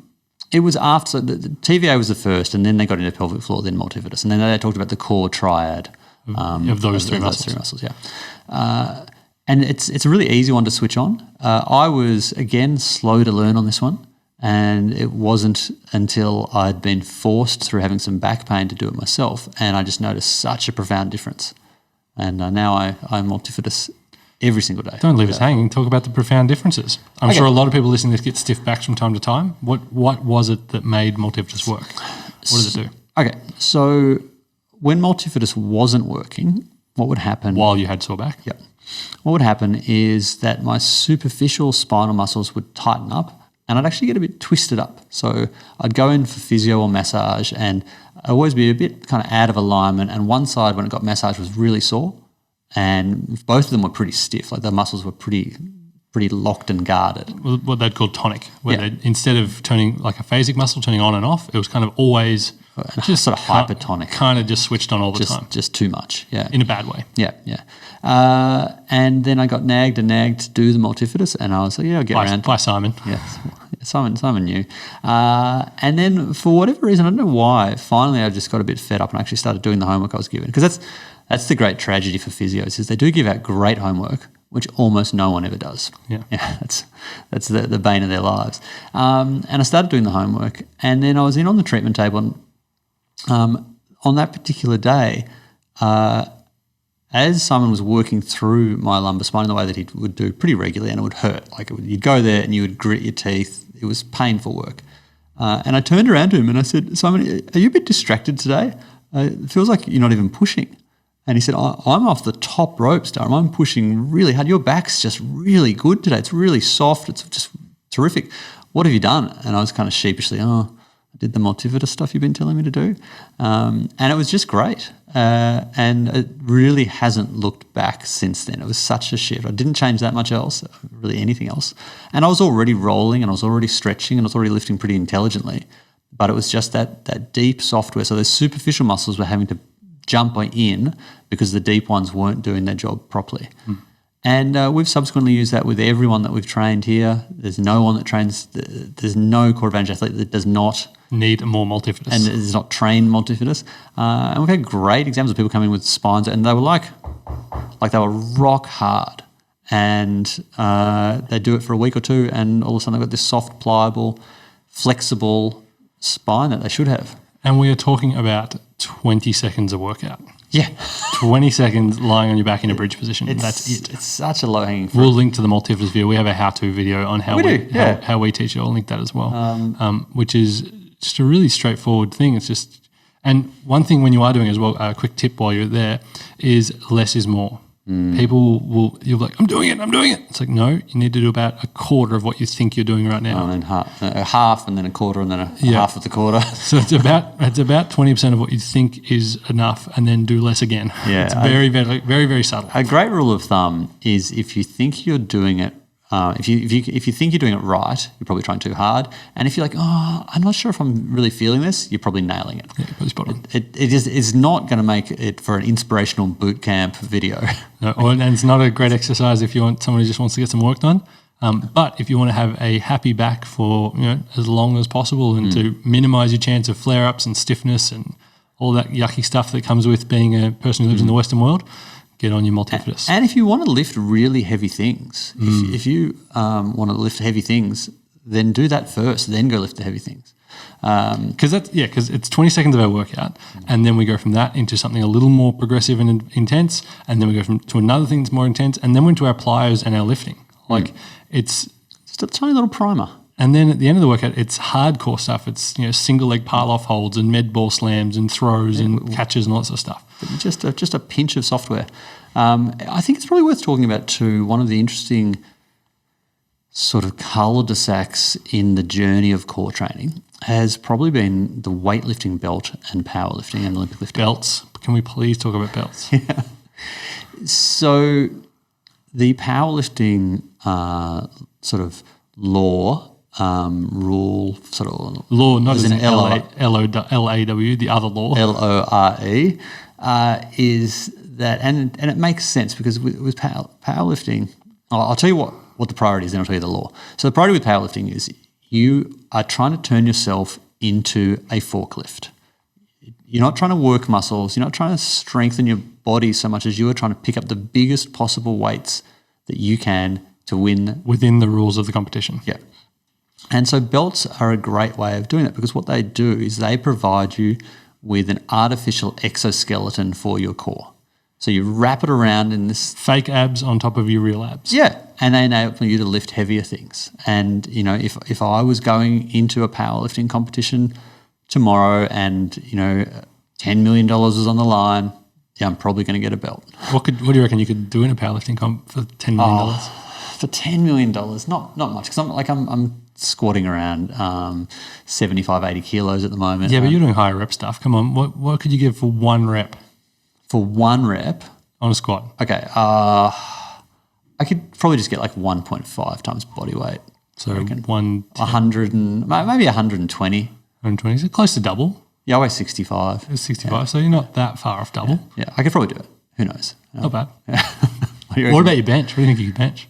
It was after, so the TVA was the first, and then they got into pelvic floor, then multifidus. And then they talked about the core triad of those three muscles. Yeah. And it's a really easy one to switch on. I was, again, slow to learn on this one, and it wasn't until I'd been forced through having some back pain to do it myself, and I just noticed such a profound difference. And now I'm multifidus every single day. Don't leave us hanging. Talk about the profound differences. I'm sure a lot of people listening to this get stiff backs from time to time. What was it that made multifidus work? What does it do? Okay, so when multifidus wasn't working, what would happen? While you had sore back? Yep. What would happen is that my superficial spinal muscles would tighten up and I'd actually get a bit twisted up. So I'd go in for physio or massage and I'd always be a bit kind of out of alignment, and one side when it got massaged was really sore and both of them were pretty stiff. Like the muscles were pretty locked and guarded. What they'd call tonic, where they'd, instead of turning like a phasic muscle, turning on and off, it was kind of always just sort of hypertonic. Kind of just switched on all the time. Just too much, yeah. In a bad way. Yeah. And then I got nagged to do the multifidus, and I was like, yeah, I'll get around. By Simon. Yes, Simon knew. And then for whatever reason, I don't know why, finally I just got a bit fed up and I actually started doing the homework I was given. Because that's the great tragedy for physios, is they do give out great homework, which almost no one ever does. Yeah, that's the bane of their lives. And I started doing the homework, and then I was in on the treatment table, and on that particular day, as Simon was working through my lumbar spine in the way that he would do pretty regularly, and it would hurt. Like you'd go there and you would grit your teeth. It was painful work. And I turned around to him and I said, Simon, are you a bit distracted today? It feels like you're not even pushing. And he said, I'm off the top ropes, Durham. I'm pushing really hard. Your back's just really good today. It's really soft. It's just terrific. What have you done? And I was kind of sheepishly, I did the multifidus stuff you've been telling me to do. And it was just great. And it really hasn't looked back since then. It was such a shift. I didn't change that much else, really anything else. And I was already rolling and I was already stretching and I was already lifting pretty intelligently. But it was just that deep software. So those superficial muscles were having to jump in because the deep ones weren't doing their job properly. And we've subsequently used that with everyone that we've trained here. There's no one that trains, there's no core advantage athlete that does not need more multifidus. And is not trained multifidus. And we've had great examples of people coming with spines and they were like they were rock hard. And they do it for a week or two and all of a sudden they've got this soft, pliable, flexible spine that they should have. And we are talking about 20 seconds of workout. Yeah. 20 seconds lying on your back in a bridge position. That's it. It's such a low-hanging fruit. We'll link to the multifidus video. We have a how-to video on how how we teach it. I'll link that as well, which is just a really straightforward thing. It's just, and one thing when you are doing it as well, a quick tip while you're there, is less is more. People you'll be like, I'm doing it. It's like, no, you need to do about a quarter of what you think you're doing right now. And then half and then a quarter and then half of the quarter. So it's about 20% of what you think is enough and then do less again. Yeah. It's very, very, very, very subtle. A great rule of thumb is if you think you're doing it, if you think you're doing it right, you're probably trying too hard. And if you're like, I'm not sure if I'm really feeling this, you're probably nailing it. Yeah, probably spot on. It's not going to make it for an inspirational boot camp video. No, and it's not a great exercise if you want someone who just wants to get some work done. But if you want to have a happy back for as long as possible and to minimise your chance of flare-ups and stiffness and all that yucky stuff that comes with being a person who lives in the Western world, get on your multifidus. And if you want to lift really heavy things, if you want to lift heavy things, then do that first, then go lift the heavy things. Because it's 20 seconds of our workout, and then we go from that into something a little more progressive and intense, and then we go to another thing that's more intense, and then we're into our plyos and our lifting. Like it's just a tiny little primer. And then at the end of the workout, it's hardcore stuff. It's single leg pile off holds and med ball slams and throws and catches and all that sort of stuff. But just a pinch of software. I think it's probably worth talking about too. One of the interesting sort of cul-de-sacs in the journey of core training has probably been the weightlifting belt and powerlifting and Olympic lifting. Belts. Can we please talk about belts? So the powerlifting sort of law, rule, sort of Law, not as in L-O- L-A-W, the other law. LORE, is that, and it makes sense because with powerlifting, I'll tell you what the priority is, then I'll tell you the law. So the priority with powerlifting is you are trying to turn yourself into a forklift. You're not trying to work muscles. You're not trying to strengthen your body so much as you are trying to pick up the biggest possible weights that you can to win. Within the rules of the competition. Yeah. And so belts are a great way of doing that because what they do is they provide you with an artificial exoskeleton for your core. So you wrap it around in this... Fake abs on top of your real abs. Yeah, and they enable you to lift heavier things. And, you know, if I was going into a powerlifting competition tomorrow and, you know, $10 million was on the line, yeah, I'm probably going to get a belt. What do you reckon you could do in a powerlifting comp for $10 million? For $10 million, not much, because I'm squatting around 75, 80 kilos at the moment. Yeah, but you're doing higher rep stuff. Come on, what could you give for one rep? For one rep? On a squat. Okay, I could probably just get like 1.5 times body weight. So 100 and maybe 120. 120, so close to double. Yeah, I weigh 65. It's 65, so you're not that far off double. Yeah, I could probably do it. Who knows? Not bad. Yeah. What about your bench? What do you think you could bench?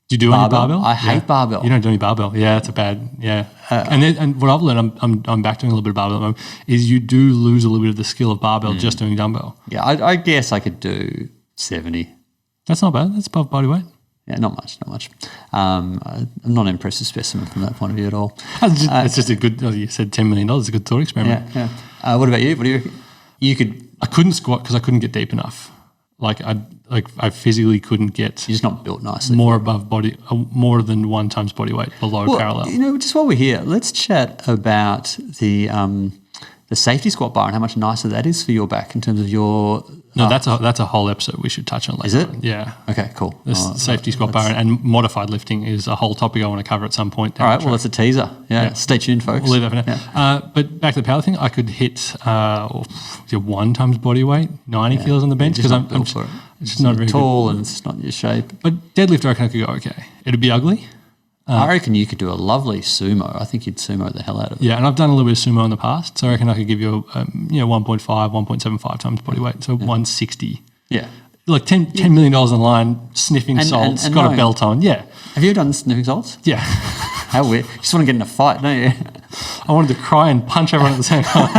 Do you do any barbell? I hate barbell. You don't do any barbell. Yeah, that's a bad. Yeah, and what I've learned, I'm back doing a little bit of barbell at the moment, is you do lose a little bit of the skill of barbell just doing dumbbell. Yeah, I guess I could do 70. That's not bad. That's above body weight. Yeah, not much. I'm not an impressive specimen from that point of view at all. It's just a good. You said $10 million. It's a good thought experiment. Yeah. What about you? What do you reckon? You could. I couldn't squat because I couldn't get deep enough. I physically couldn't get. You're just not built nicely. More above body, more than 1 times body weight below parallel. You know, just while we're here, let's chat about the safety squat bar and how much nicer that is for your back in terms of your. No, that's a whole episode we should touch on later. Is it? Yeah. Okay, cool. The safety squat bar and modified lifting is a whole topic I want to cover at some point. All right, well, that's a teaser. Yeah, stay tuned, folks. We'll leave that for now. Yeah. But back to the powerlifting, I could hit 1 times body weight, 90 kilos on the bench because I'm just not very tall good. and it's not your shape. But deadlift, I reckon I could go okay. It'd be ugly. I reckon you could do a lovely sumo. I think you'd sumo the hell out of it. Yeah, and I've done a little bit of sumo in the past, so I reckon I could give you 1.5, 1.75 times body weight, so 160. Yeah. Like $10 million on the line, sniffing salts, and got a belt on. Yeah. Have you done sniffing salts? Yeah. How weird. You just want to get in a fight, don't you? I wanted to cry and punch everyone at the same time.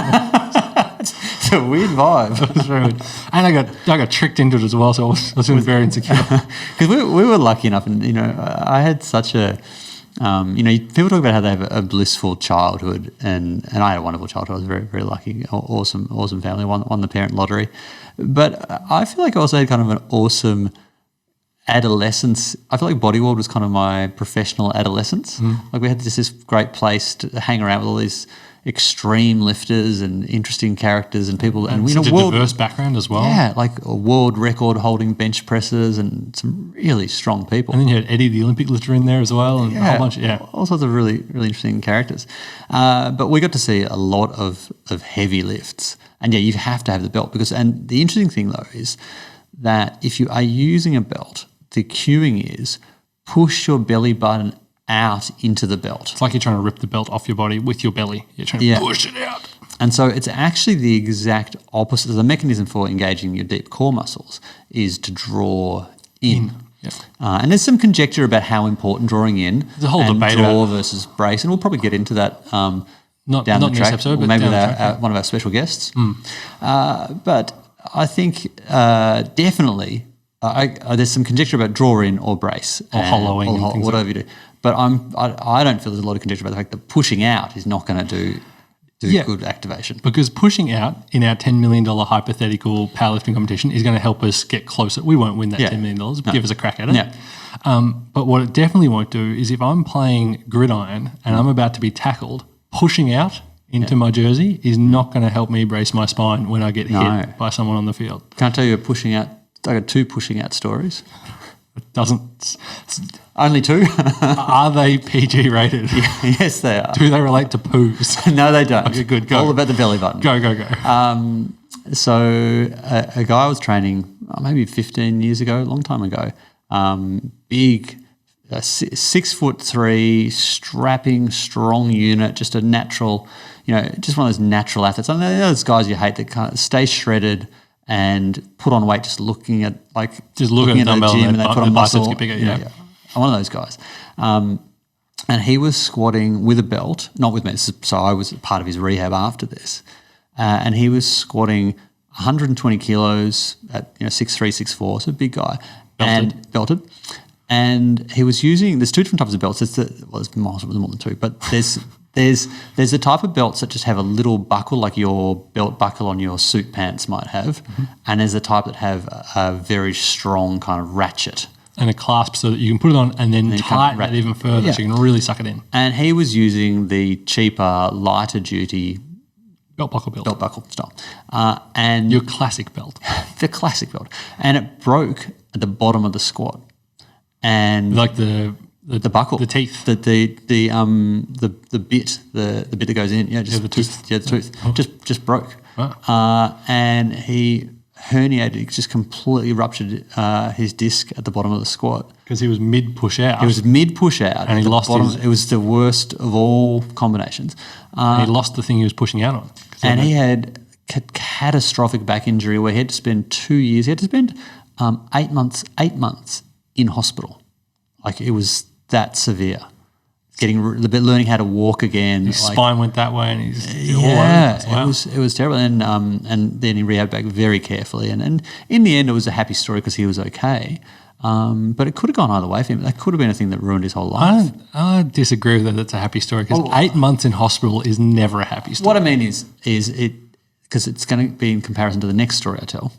It's a weird vibe. It was very weird. And I got tricked into it as well, so I was feeling very insecure. Because we were lucky enough, and, you know, I had such a... people talk about how they have a blissful childhood, and I had a wonderful childhood. I was very, very lucky. Awesome family. Won the parent lottery. But I feel like I also had kind of an awesome adolescence. I feel like Bodyworld was kind of my professional adolescence. Like we had this great place to hang around with all these extreme lifters and interesting characters and people. And such a diverse background as well. Yeah, like a world record holding bench presses and some really strong people. And then you had Eddie, the Olympic lifter, in there as well, and a whole bunch. All sorts of really, really interesting characters. But we got to see a lot of heavy lifts. And yeah, you have to have the belt and the interesting thing though is that if you are using a belt, the cueing is push your belly button out into the belt. It's like you're trying to rip the belt off your body with your belly. You're trying to push it out. And so it's actually the exact opposite. The mechanism for engaging your deep core muscles is to draw in. Yep. And there's some conjecture about how important drawing in. There's a whole debate draw about versus brace, and we'll probably get into that not down in the track, this episode, or but maybe down with the track, one of our special guests. But I think definitely there's some conjecture about draw in or brace or hollowing, or whatever you do. But I don't feel there's a lot of conjecture about the fact that pushing out is not going to do good activation. Because pushing out in our $10 million hypothetical powerlifting competition is going to help us get closer. We won't win that $10 million, but give us a crack at it. Yeah. But what it definitely won't do is if I'm playing gridiron and I'm about to be tackled, pushing out into my jersey is not going to help me brace my spine when I get hit by someone on the field. Can I tell you I got 2 pushing out stories. It doesn't. Only 2? Are they PG rated? Yes, they are. Do they relate to poos? No, they don't. Okay, good. Go. All about the belly button. Go. So a guy I was training maybe 15 years ago, a long time ago, big, 6'3", strapping, strong unit, just a natural, just one of those natural athletes. I mean, those guys you hate that kind of stay shredded and put on weight just looking at looking at the gym and they put on muscle. Get bigger, yeah. I'm one of those guys. And he was squatting with a belt, not with me, so I was part of his rehab after this. And he was squatting 120 kilos at 6'3", 6'4", so a big guy. Belted. And he was using, there's 2 different types of belts. There's more than 2, but there's the type of belts that just have a little buckle, like your belt buckle on your suit pants might have, and there's the type that have a very strong kind of ratchet. And a clasp so that you can put it on and then tighten it even further so you can really suck it in. And he was using the cheaper, lighter duty belt buckle style. And your classic belt. The classic belt. And it broke at the bottom of the squat. And like the buckle, the teeth, the bit that goes in, the tooth, just broke. Wow. And he herniated, just completely ruptured his disc at the bottom of the squat because he was mid push out. It was mid push out, and he lost it was the worst of all combinations. And he lost the thing he was pushing out on, and he had catastrophic back injury where he had to spend 2 years. He had to spend 8 months in hospital. Like, it was that severe. Learning how to walk again. His spine went that way, and he's all over. It was terrible. And then he rehabbed back very carefully. And in the end, it was a happy story because he was okay. But it could have gone either way for him. That could have been a thing that ruined his whole life. I disagree with that. It's a happy story because 8 months in hospital is never a happy story. What I mean is it, because it's going to be in comparison to the next story I tell,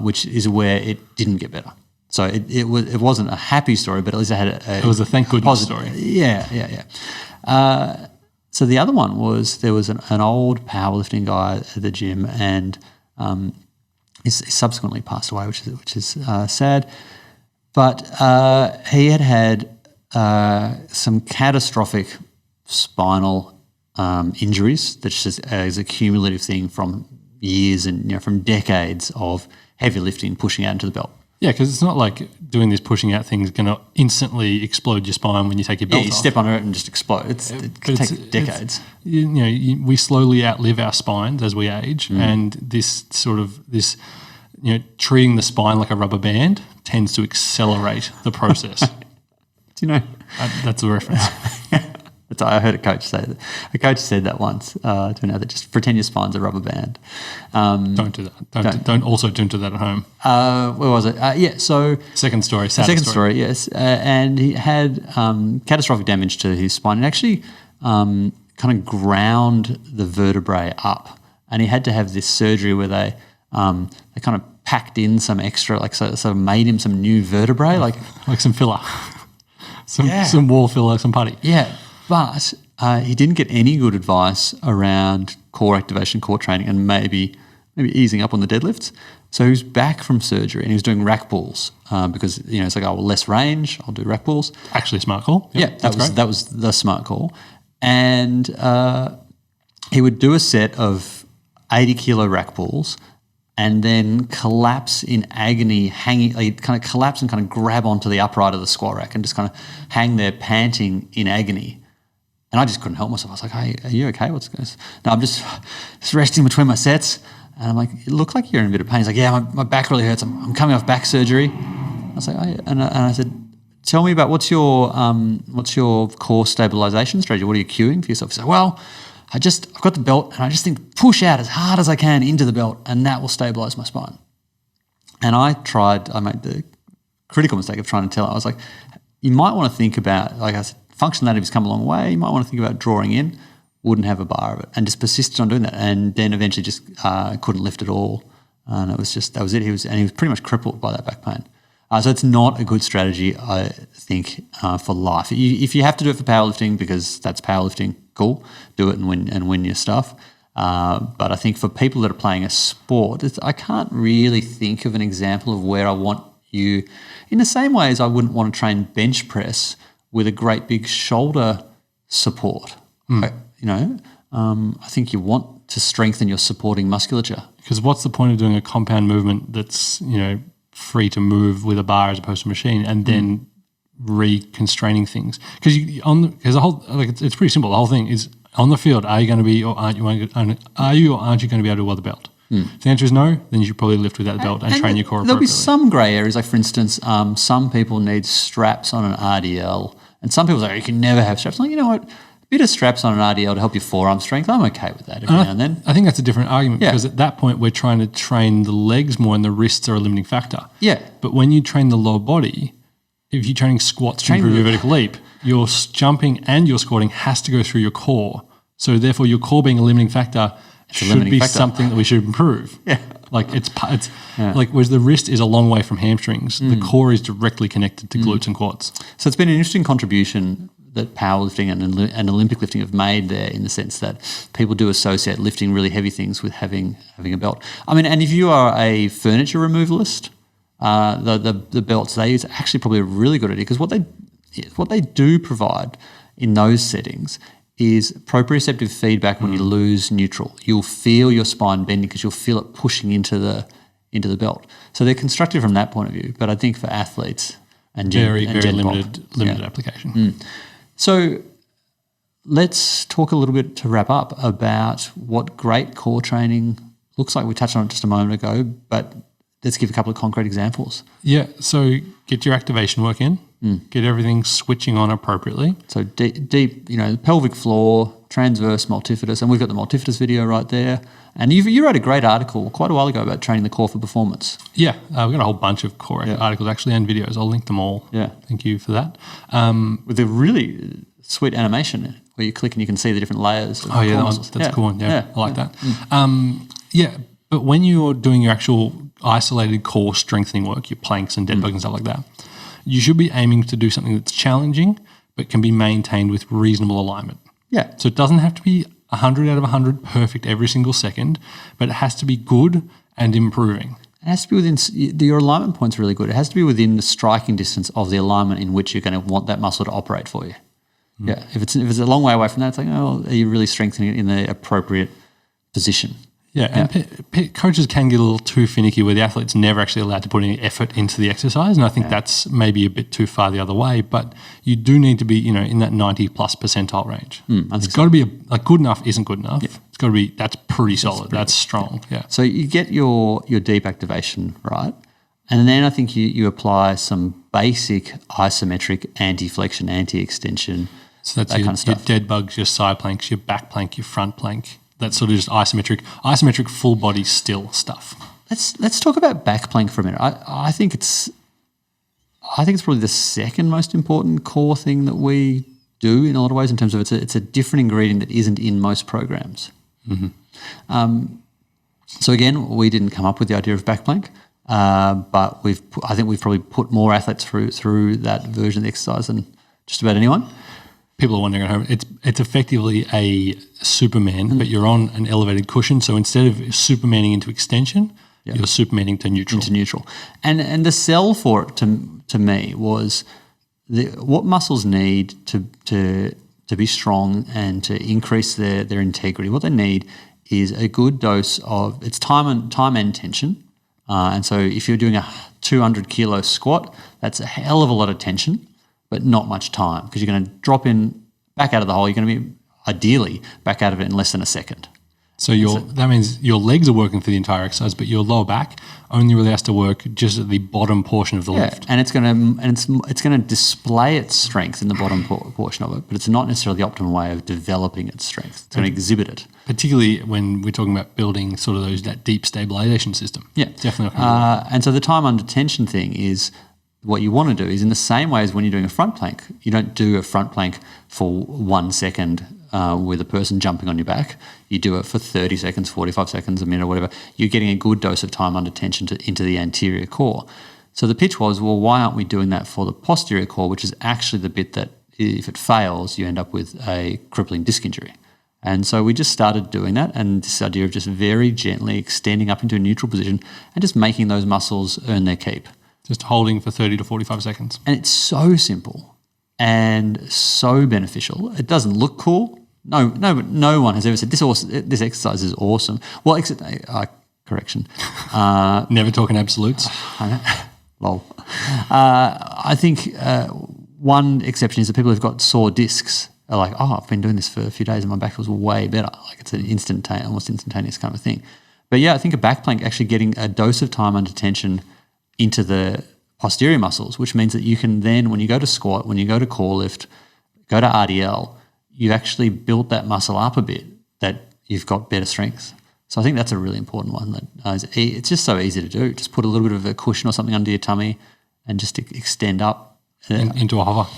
which is where it didn't get better. So it wasn't a happy story, but at least it had it was a thank goodness story. Yeah. So the other one was there was an old powerlifting guy at the gym, and he subsequently passed away, which is sad. But he had some catastrophic spinal injuries. That's just is a cumulative thing from years and from decades of heavy lifting, pushing out into the belt. Yeah, because it's not like doing this pushing out thing is going to instantly explode your spine when you take your belt off. You step on it and just explode. It takes decades. We slowly outlive our spines as we age, and this treating the spine like a rubber band tends to accelerate the process. Do you know? That's a reference. I heard a coach say that. A coach said that once to another. Just pretend your spine's a rubber band. Don't do that. Don't also do that at home. Where was it? So second story. Second story. Yes. And he had catastrophic damage to his spine. And actually, kind of ground the vertebrae up. And he had to have this surgery where they kind of packed in some extra, so made him some new vertebrae, like some filler, some wall filler, some putty. Yeah. But he didn't get any good advice around core activation, core training, and maybe easing up on the deadlifts. So he was back from surgery and he was doing rack pulls because it's like, less range, I'll do rack pulls. Actually, a smart call. Yep, that was the smart call. And he would do a set of 80 kilo rack pulls and then collapse in agony, he'd kind of collapse and kind of grab onto the upright of the squat rack and just kind of hang there panting in agony. And I just couldn't help myself. I was like, "Hey, are you okay? What's going on?" No, I'm just resting between my sets. And I'm like, "It looked like you're in a bit of pain." He's like, "Yeah, my back really hurts. I'm coming off back surgery." I was like, "Oh, yeah." And I said, "Tell me about what's your core stabilization strategy? What are you cueing for yourself?" He's like, "Well, I've got the belt and I just think push out as hard as I can into the belt and that will stabilize my spine." And I made the critical mistake of trying to tell her. I was like, "You might want to think about," like I said, functionality has come a long way. You might want to think about drawing in. Wouldn't have a bar of it, and just persisted on doing that, and then eventually just couldn't lift at all. And that was it. He was pretty much crippled by that back pain. So it's not a good strategy, I think, for life. If you have to do it for powerlifting because that's powerlifting, cool, do it and win your stuff. But I think for people that are playing a sport, I can't really think of an example of where I want You, in the same way as I wouldn't want to train bench press with a great big shoulder support. I think you want to strengthen your supporting musculature. Because what's the point of doing a compound movement that's, free to move with a bar as opposed to a machine, and then reconstraining things? Because it's pretty simple. The whole thing is, on the field, are you going to be or aren't you going to be able to wear the belt? If the answer is no, then you should probably lift with that belt and train your core appropriately. There'll be some grey areas, like for instance, some people need straps on an RDL, and some people say you can never have straps. Like, you know what, a bit of straps on an RDL to help your forearm strength, I'm okay with that every now and then. I think that's a different argument because at that point we're trying to train the legs more and the wrists are a limiting factor. Yeah. But when you train the lower body, if you're training squats to improve your vertical leap, your jumping and your squatting has to go through your core. So therefore your core being a limiting factor should be something that we should improve. Yeah. Like whereas the wrist is a long way from hamstrings, the core is directly connected to glutes and quads. So it's been an interesting contribution that powerlifting and Olympic lifting have made there, in the sense that people do associate lifting really heavy things with having a belt. I mean, and if you are a furniture removalist, the belts they use are actually probably a really good idea, because what they do provide in those settings is proprioceptive feedback when you lose neutral. You'll feel your spine bending because you'll feel it pushing into the belt. So they're constructed from that point of view. But I think for athletes and very limited application. So let's talk a little bit, to wrap up, about what great core training looks like. We touched on it just a moment ago, but let's give a couple of concrete examples. Yeah, so get your activation work in, get everything switching on appropriately. So deep, pelvic floor, transverse, multifidus, and we've got the multifidus video right there. And you wrote a great article quite a while ago about training the core for performance. Yeah, we've got a whole bunch of core articles actually and videos. I'll link them all. Yeah. Thank you for that. With a really sweet animation where you click and you can see the different layers. Oh, yeah, that's a cool one. Yeah, I like that. But when you're doing your actual isolated core strengthening work, your planks and dead bugs and stuff like that, you should be aiming to do something that's challenging but can be maintained with reasonable alignment. Yeah. So it doesn't have to be 100 out of 100 perfect every single second, but it has to be good and improving. It has to be within your alignment point's really good. It has to be within the striking distance of the alignment in which you're going to want that muscle to operate for you. Yeah. If it's a long way away from that, it's like, oh, are you really strengthening it in the appropriate position? Yeah, and coaches can get a little too finicky where the athlete's never actually allowed to put any effort into the exercise, and I think that's maybe a bit too far the other way, but you do need to be, in that 90 plus percentile range. It's got to be, good enough isn't good enough. Yeah. It's got to be, that's pretty solid, that's strong, yeah. So you get your deep activation right, and then I think you apply some basic isometric anti-flexion, anti-extension, so that's your dead bugs, your side planks, your back plank, your front plank. That's sort of just isometric full body still stuff. Let's talk about back plank for a minute. I think it's probably the second most important core thing that we do in a lot of ways, in terms of it's a different ingredient that isn't in most programs. So again, we didn't come up with the idea of back plank, but I think we've probably put more athletes through that version of the exercise than just about anyone. People are wondering at home, it's effectively a Superman, but you're on an elevated cushion. So instead of Supermaning into extension, you're Supermaning to neutral. Into neutral. And the sell for it to me was what muscles need to be strong and to increase their integrity. What they need is a good dose of time and tension. And so if you're doing a 200 kilo squat, that's a hell of a lot of tension, but not much time, because you're going to drop in back out of the hole. You're going to be ideally back out of it in less than a second. So that means your legs are working for the entire exercise, but your lower back only really has to work just at the bottom portion of the lift. And it's going to display its strength in the bottom portion of it, but it's not necessarily the optimum way of developing its strength. It's going to exhibit it. Particularly when we're talking about building sort of that deep stabilization system. Yeah, definitely. And so the time under tension thing is, what you want to do is, in the same way as when you're doing a front plank, you don't do a front plank for 1 second with a person jumping on your back. You do it for 30 seconds, 45 seconds, a minute, or whatever. You're getting a good dose of time under tension into the anterior core. So the pitch was, well, why aren't we doing that for the posterior core, which is actually the bit that, if it fails, you end up with a crippling disc injury. And so we just started doing that, and this idea of just very gently extending up into a neutral position and just making those muscles earn their keep. Just holding for 30 to 45 seconds. And it's so simple and so beneficial. It doesn't look cool. No one has ever said this exercise is awesome. Well, correction. Never talking absolutes. Lol. I think one exception is that people who've got sore discs are like, oh, I've been doing this for a few days and my back feels way better. Like it's an almost instantaneous kind of thing. But yeah, I think a back plank, actually getting a dose of time under tension into the posterior muscles, which means that you can then, when you go to squat, when you go to core lift, go to RDL, you've actually built that muscle up a bit, that you've got better strength. So I think that's a really important one. That it's just so easy to do. Just put a little bit of a cushion or something under your tummy and just extend up. Into a hover.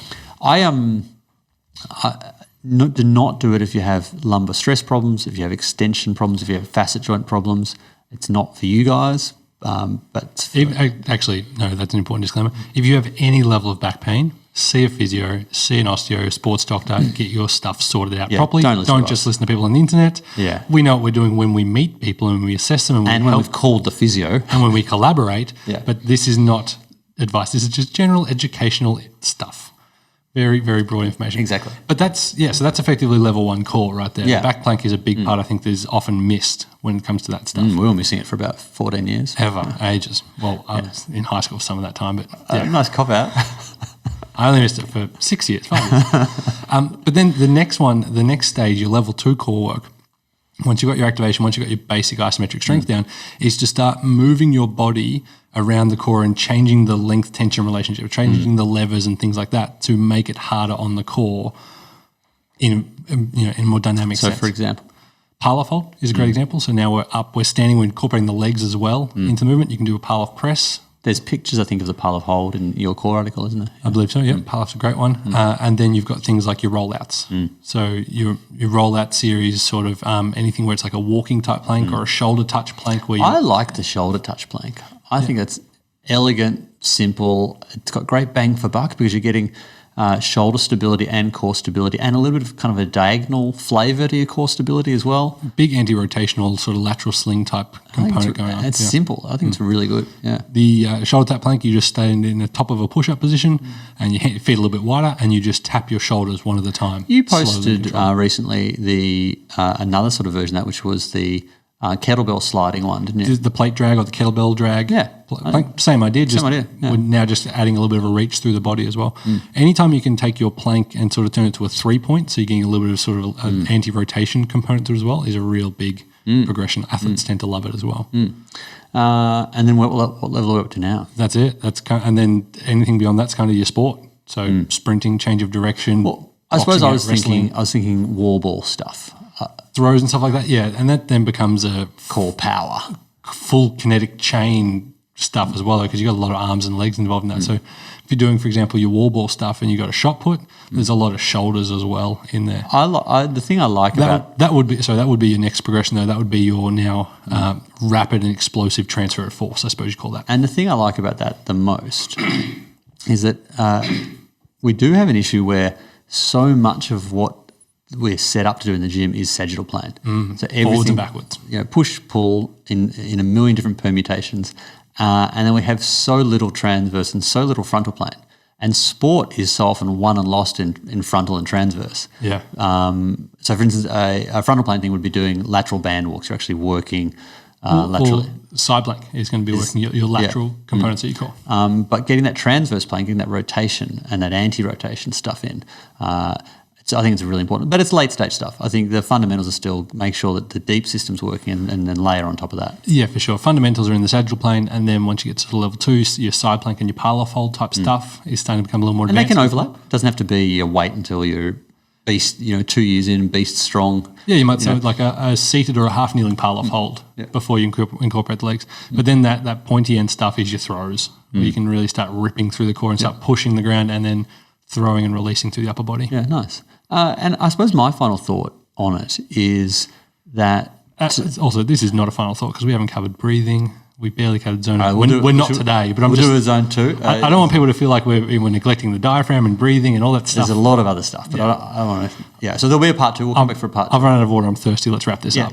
Do not do it if you have lumbar stress problems, if you have extension problems, if you have facet joint problems. It's not for you guys. Actually, no, that's an important disclaimer. If you have any level of back pain, see a physio, see an osteo, sports doctor, get your stuff sorted out properly. Don't just listen to people on the internet. Yeah. We know what we're doing when we meet people and when we assess them and when we've called the physio. And when we collaborate. Yeah. But this is not advice. This is just general educational stuff. Very, very broad information. Exactly. But that's effectively level 1 core right there. Yeah. The back plank is a big part I think that is often missed when it comes to that stuff. We were missing it for about 14 years. Ages. Well, I was in high school for some of that time, but nice cop out. I only missed it for 6 years, 5 years. But then the next stage, your level 2 core work, once you've got your activation, once you've got your basic isometric strength down, is to start moving your body around the core and changing the length tension relationship, changing the levers and things like that to make it harder on the core in a more dynamic sense. So, for example? Parloff hold is a great example. So now we're standing, we're incorporating the legs as well into movement. You can do a Parloff press. There's pictures, I think, of the Parloff hold in your core article, isn't there? I believe so, yeah. Parloff's a great one. And then you've got things like your rollouts. So your rollout series, sort of anything where it's like a walking type plank or a shoulder touch plank. I like the shoulder touch plank. I think it's elegant, simple. It's got great bang for buck because you're getting shoulder stability and core stability and a little bit of kind of a diagonal flavour to your core stability as well. Big anti-rotational sort of lateral sling type component going on. It's simple. I think it's really good, yeah. The shoulder tap plank, you just stand in the top of a push-up position and your feet a little bit wider and you just tap your shoulders one at a time. You posted recently another sort of version of that, which was the kettlebell sliding one, didn't you? The plate drag or the kettlebell drag. Yeah. Same idea. Yeah. We're now just adding a little bit of a reach through the body as well. Anytime you can take your plank and sort of turn it to a 3-point, so you're getting a little bit of sort of an anti-rotation component to it as well, is a real big progression. Athletes tend to love it as well. And then what level are we up to now? That's it. And then anything beyond that's kind of your sport. So sprinting, change of direction. Well, I suppose I was thinking wall ball stuff. Throws and stuff like that, yeah. And that then becomes a core power. Full kinetic chain stuff as well, because you've got a lot of arms and legs involved in that. So if you're doing, for example, your wall ball stuff and you've got a shot put, there's a lot of shoulders as well in there. The thing I like that would be your next progression though. That would be your now rapid and explosive transfer of force, I suppose you call that. And the thing I like about that the most is that we do have an issue where so much of what we're set up to do in the gym is sagittal plane. So everything, forwards and backwards. Push, pull in a million different permutations. And then we have so little transverse and so little frontal plane. And sport is so often won and lost in frontal and transverse. Yeah. So, for instance, a frontal plane thing would be doing lateral band walks. You're actually working laterally. Or side plank is going to be working your lateral components of your core. But getting that transverse plane, getting that rotation and that anti-rotation stuff in, I think it's really important. But it's late stage stuff. I think the fundamentals are still make sure that the deep system's working and then layer on top of that. Yeah, for sure. Fundamentals are in the sagittal plane, and then once you get to level 2, your side plank and your Parloff hold type stuff is starting to become a little more advanced. And they can overlap. It doesn't have to be you wait until you're beast, 2 years in, beast strong. Yeah, you might say like a seated or a half kneeling Parloff hold before you incorporate the legs. But then that pointy end stuff is your throws, where you can really start ripping through the core and start pushing the ground and then throwing and releasing through the upper body. Yeah, nice. And I suppose my final thought on it is that... also, this is not a final thought because we haven't covered breathing. We barely covered zone 2. We're not today, but we'll do a zone 2. I don't want people to feel like we're neglecting the diaphragm and breathing and all that stuff. There's a lot of other stuff, but I don't want to... Yeah, so there'll be a part 2. We'll come back for a part 2. I've run out of water. I'm thirsty. Let's wrap this up.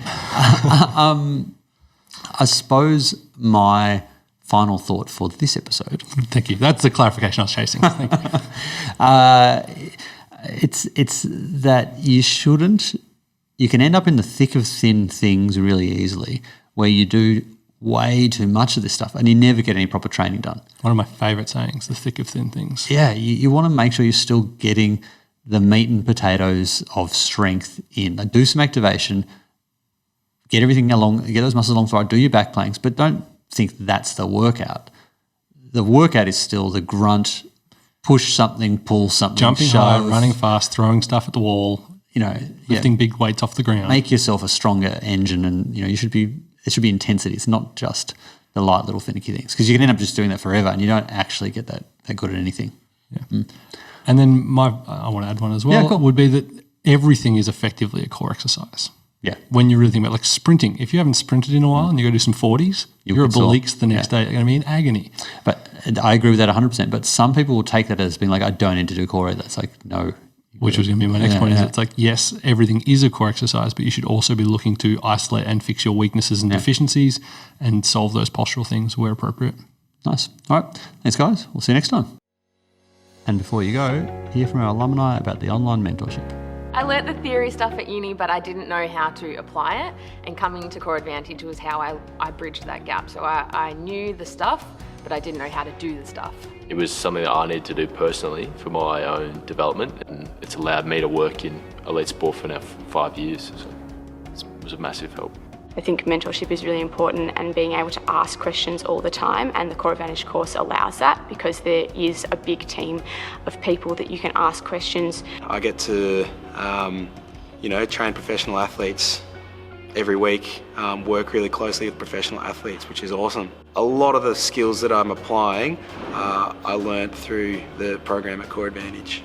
I suppose my final thought for this episode. Thank you. That's the clarification I was chasing. Thank you. It's that you can end up in the thick of thin things really easily where you do way too much of this stuff and you never get any proper training done. One of my favourite sayings, the thick of thin things. Yeah, you want to make sure you're still getting the meat and potatoes of strength in. Like, do some activation, get everything along, get those muscles along fire, do your back planks, but don't think that's the workout. The workout is still the grunt, push something, pull something, jumping shove, high, running fast, throwing stuff at the wall, lifting big weights off the ground. Make yourself a stronger engine, and it should be intensity. It's not just the light little finicky things, because you can end up just doing that forever and you don't actually get that good at anything. Yeah. And then I want to add one as well. Yeah, cool. Would be that everything is effectively a core exercise. Yeah. When you're really thinking about like sprinting, if you haven't sprinted in a while and you go do some 40s, your obliques the next day are going to be in agony. But I agree with that 100%. But some people will take that as being like, I don't need to do core either. It's like, no. Which was going to be my next point. Is it's like, yes, everything is a core exercise, but you should also be looking to isolate and fix your weaknesses and deficiencies and solve those postural things where appropriate. Nice. All right. Thanks, guys. We'll see you next time. And before you go, hear from our alumni about the online mentorship. I learnt the theory stuff at uni, but I didn't know how to apply it, and coming to Core Advantage was how I bridged that gap. So I knew the stuff, but I didn't know how to do the stuff. It was something that I needed to do personally for my own development, and it's allowed me to work in elite sport for now 5 years. So it was a massive help. I think mentorship is really important, and being able to ask questions all the time, and the Core Advantage course allows that because there is a big team of people that you can ask questions. I get to train professional athletes every week, work really closely with professional athletes, which is awesome. A lot of the skills that I'm applying, I learned through the program at Core Advantage.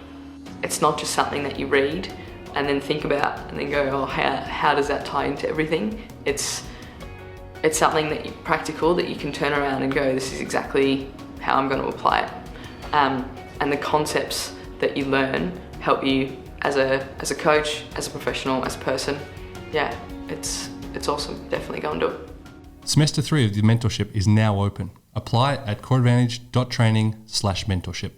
It's not just something that you read and then think about and then go, oh, how does that tie into everything? It's something practical that you can turn around and go, this is exactly how I'm going to apply it. And the concepts that you learn help you as a coach, as a professional, as a person. Yeah, it's awesome. Definitely go and do it. Semester 3 of the mentorship is now open. Apply at coreadvantage.training/mentorship.